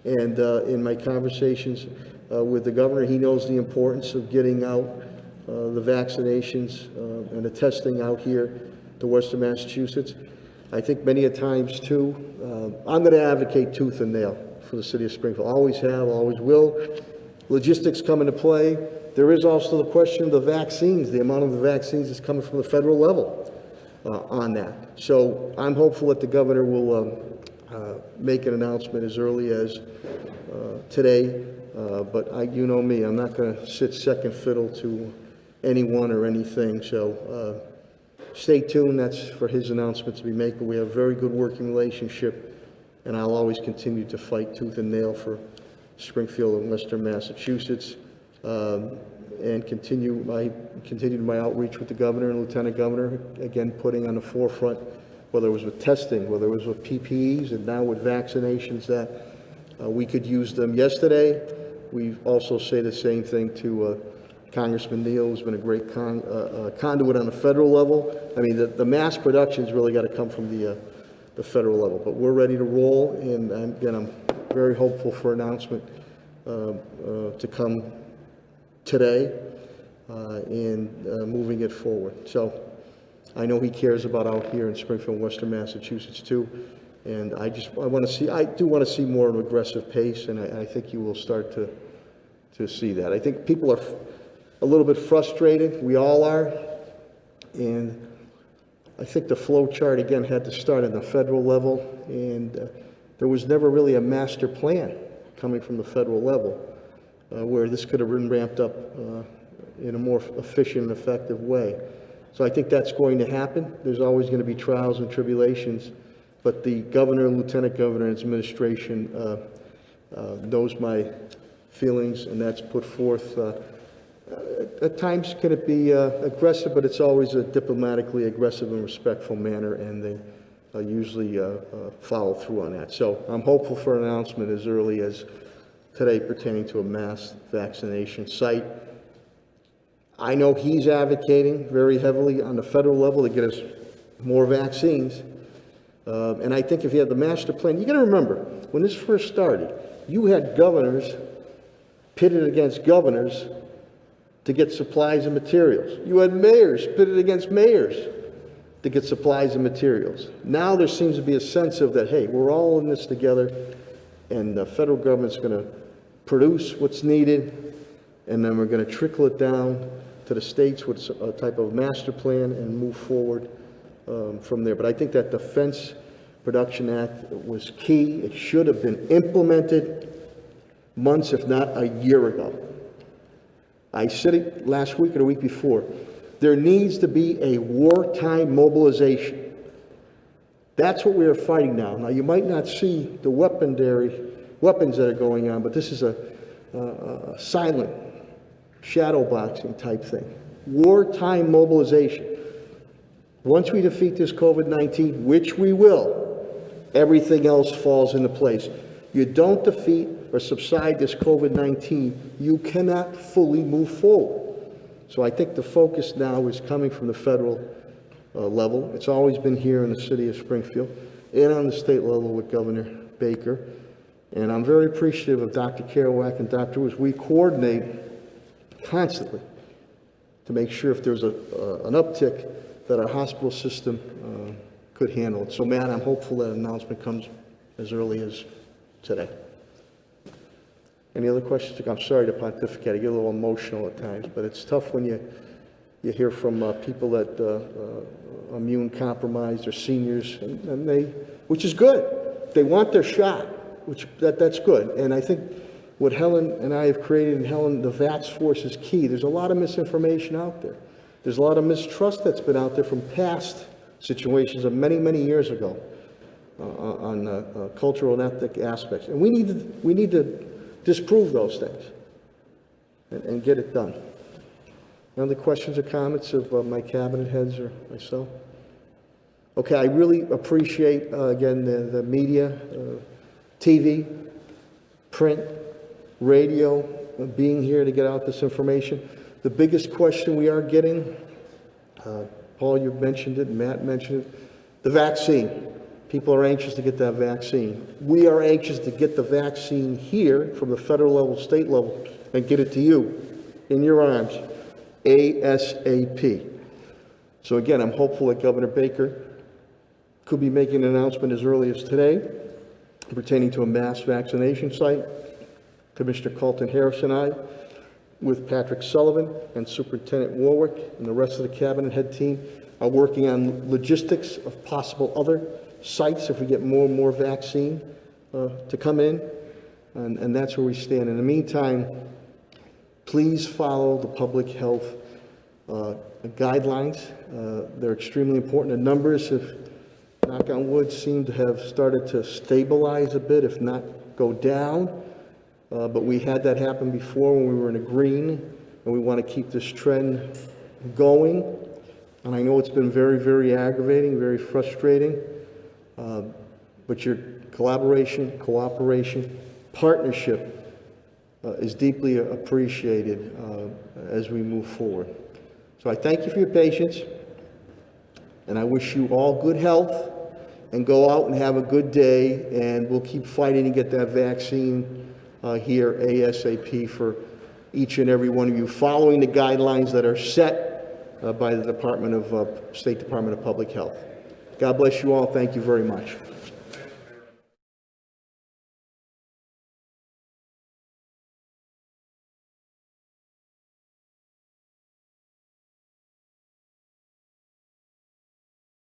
And in my conversations with the governor, he knows the importance of getting out the vaccinations and the testing out here to Western Massachusetts. I think many a times too, I'm going to advocate tooth and nail for the city of Springfield. Always have, always will. Logistics come into play. There is also the question of the vaccines, the amount of the vaccines that's coming from the federal level on that. So I'm hopeful that the governor will make an announcement as early as today. But you know me, I'm not going to sit second fiddle to anyone or anything. So stay tuned. That's for his announcement to be made. But we have a very good working relationship, and I'll always continue to fight tooth and nail for Springfield and Western Massachusetts, and continue my outreach with the governor and lieutenant governor, again putting on the forefront, whether it was with testing, whether it was with PPEs, and now with vaccinations, that we could use them. Yesterday, we also say the same thing to Congressman Neal, who's been a great conduit on the federal level. I mean, the mass production's really got to come from the federal level, but we're ready to roll, and again, I'm very hopeful for announcement to come today and moving it forward. So I know he cares about out here in Springfield, Western Massachusetts too, and I do want to see more of an aggressive pace, and I think you will start to see that. I think people are a little bit frustrated. We all are, and I think the flow chart again had to start at the federal level, and there was never really a master plan coming from the federal level where this could have been ramped up in a more efficient and effective way. So I think that's going to happen. There's always going to be trials and tribulations, but the governor, lieutenant governor, and his administration knows my feelings, and that's put forth. At times can it be aggressive, but it's always a diplomatically aggressive and respectful manner, and they usually follow through on that. So I'm hopeful for an announcement as early as today pertaining to a mass vaccination site. I know he's advocating very heavily on the federal level to get us more vaccines. And I think if you have the master plan, you got to remember, when this first started, you had governors pitted against governors to get supplies and materials. You had mayors pitted against mayors to get supplies and materials. Now there seems to be a sense of that, hey, we're all in this together, and the federal government's going to produce what's needed, and then we're going to trickle it down to the states with a type of master plan and move forward from there. But I think that Defense Production Act was key. It should have been implemented months, if not a year ago. I said it last week or the week before. There needs to be a wartime mobilization. That's what we are fighting now. Now, you might not see the weapons that are going on, but this is a silent shadow boxing type thing. Wartime mobilization. Once we defeat this COVID-19, which we will, everything else falls into place. You don't defeat or subside this COVID-19, you cannot fully move forward. So I think the focus now is coming from the federal level. It's always been here in the city of Springfield and on the state level with Governor Baker. And I'm very appreciative of Dr. Kerouac and Dr. Woods. We coordinate constantly to make sure if there's an uptick that our hospital system could handle it. So, Matt, I'm hopeful that an announcement comes as early as today. Any other questions? I'm sorry to pontificate. I get a little emotional at times, but it's tough when you hear from people that are immune compromised or seniors, and they, which is good. They want their shot, that's good. And I think what Helen and I have created, and Helen, the VAX force is key. There's a lot of misinformation out there. There's a lot of mistrust that's been out there from past situations of many, many years ago. cultural and ethnic aspects. And we need to disprove those things and get it done. Any other questions or comments of my cabinet heads or myself? Okay, I really appreciate, again, the media, TV, print, radio, being here to get out this information. The biggest question we are getting, Paul, you mentioned it, Matt mentioned it, the vaccine. People are anxious to get that vaccine. We are anxious to get the vaccine here from the federal level, state level, and get it to you in your arms, ASAP. So again, I'm hopeful that Governor Baker could be making an announcement as early as today pertaining to a mass vaccination site. Commissioner Calton-Harris and I, with Patrick Sullivan and Superintendent Warwick and the rest of the cabinet head team, are working on logistics of possible other sites if we get more and more vaccine to come in, and that's where we stand. In the meantime, please follow the public health guidelines. They're extremely important. The numbers have, knock on wood, seem to have started to stabilize a bit, if not go down. But we had that happen before when we were in a green, and we want to keep this trend going. And I know it's been very, very aggravating, very frustrating. But your collaboration, cooperation, partnership is deeply appreciated as we move forward. So I thank you for your patience, and I wish you all good health, and go out and have a good day, and we'll keep fighting to get that vaccine here ASAP for each and every one of you, following the guidelines that are set by the State Department of Public Health. God bless you all. Thank you very much.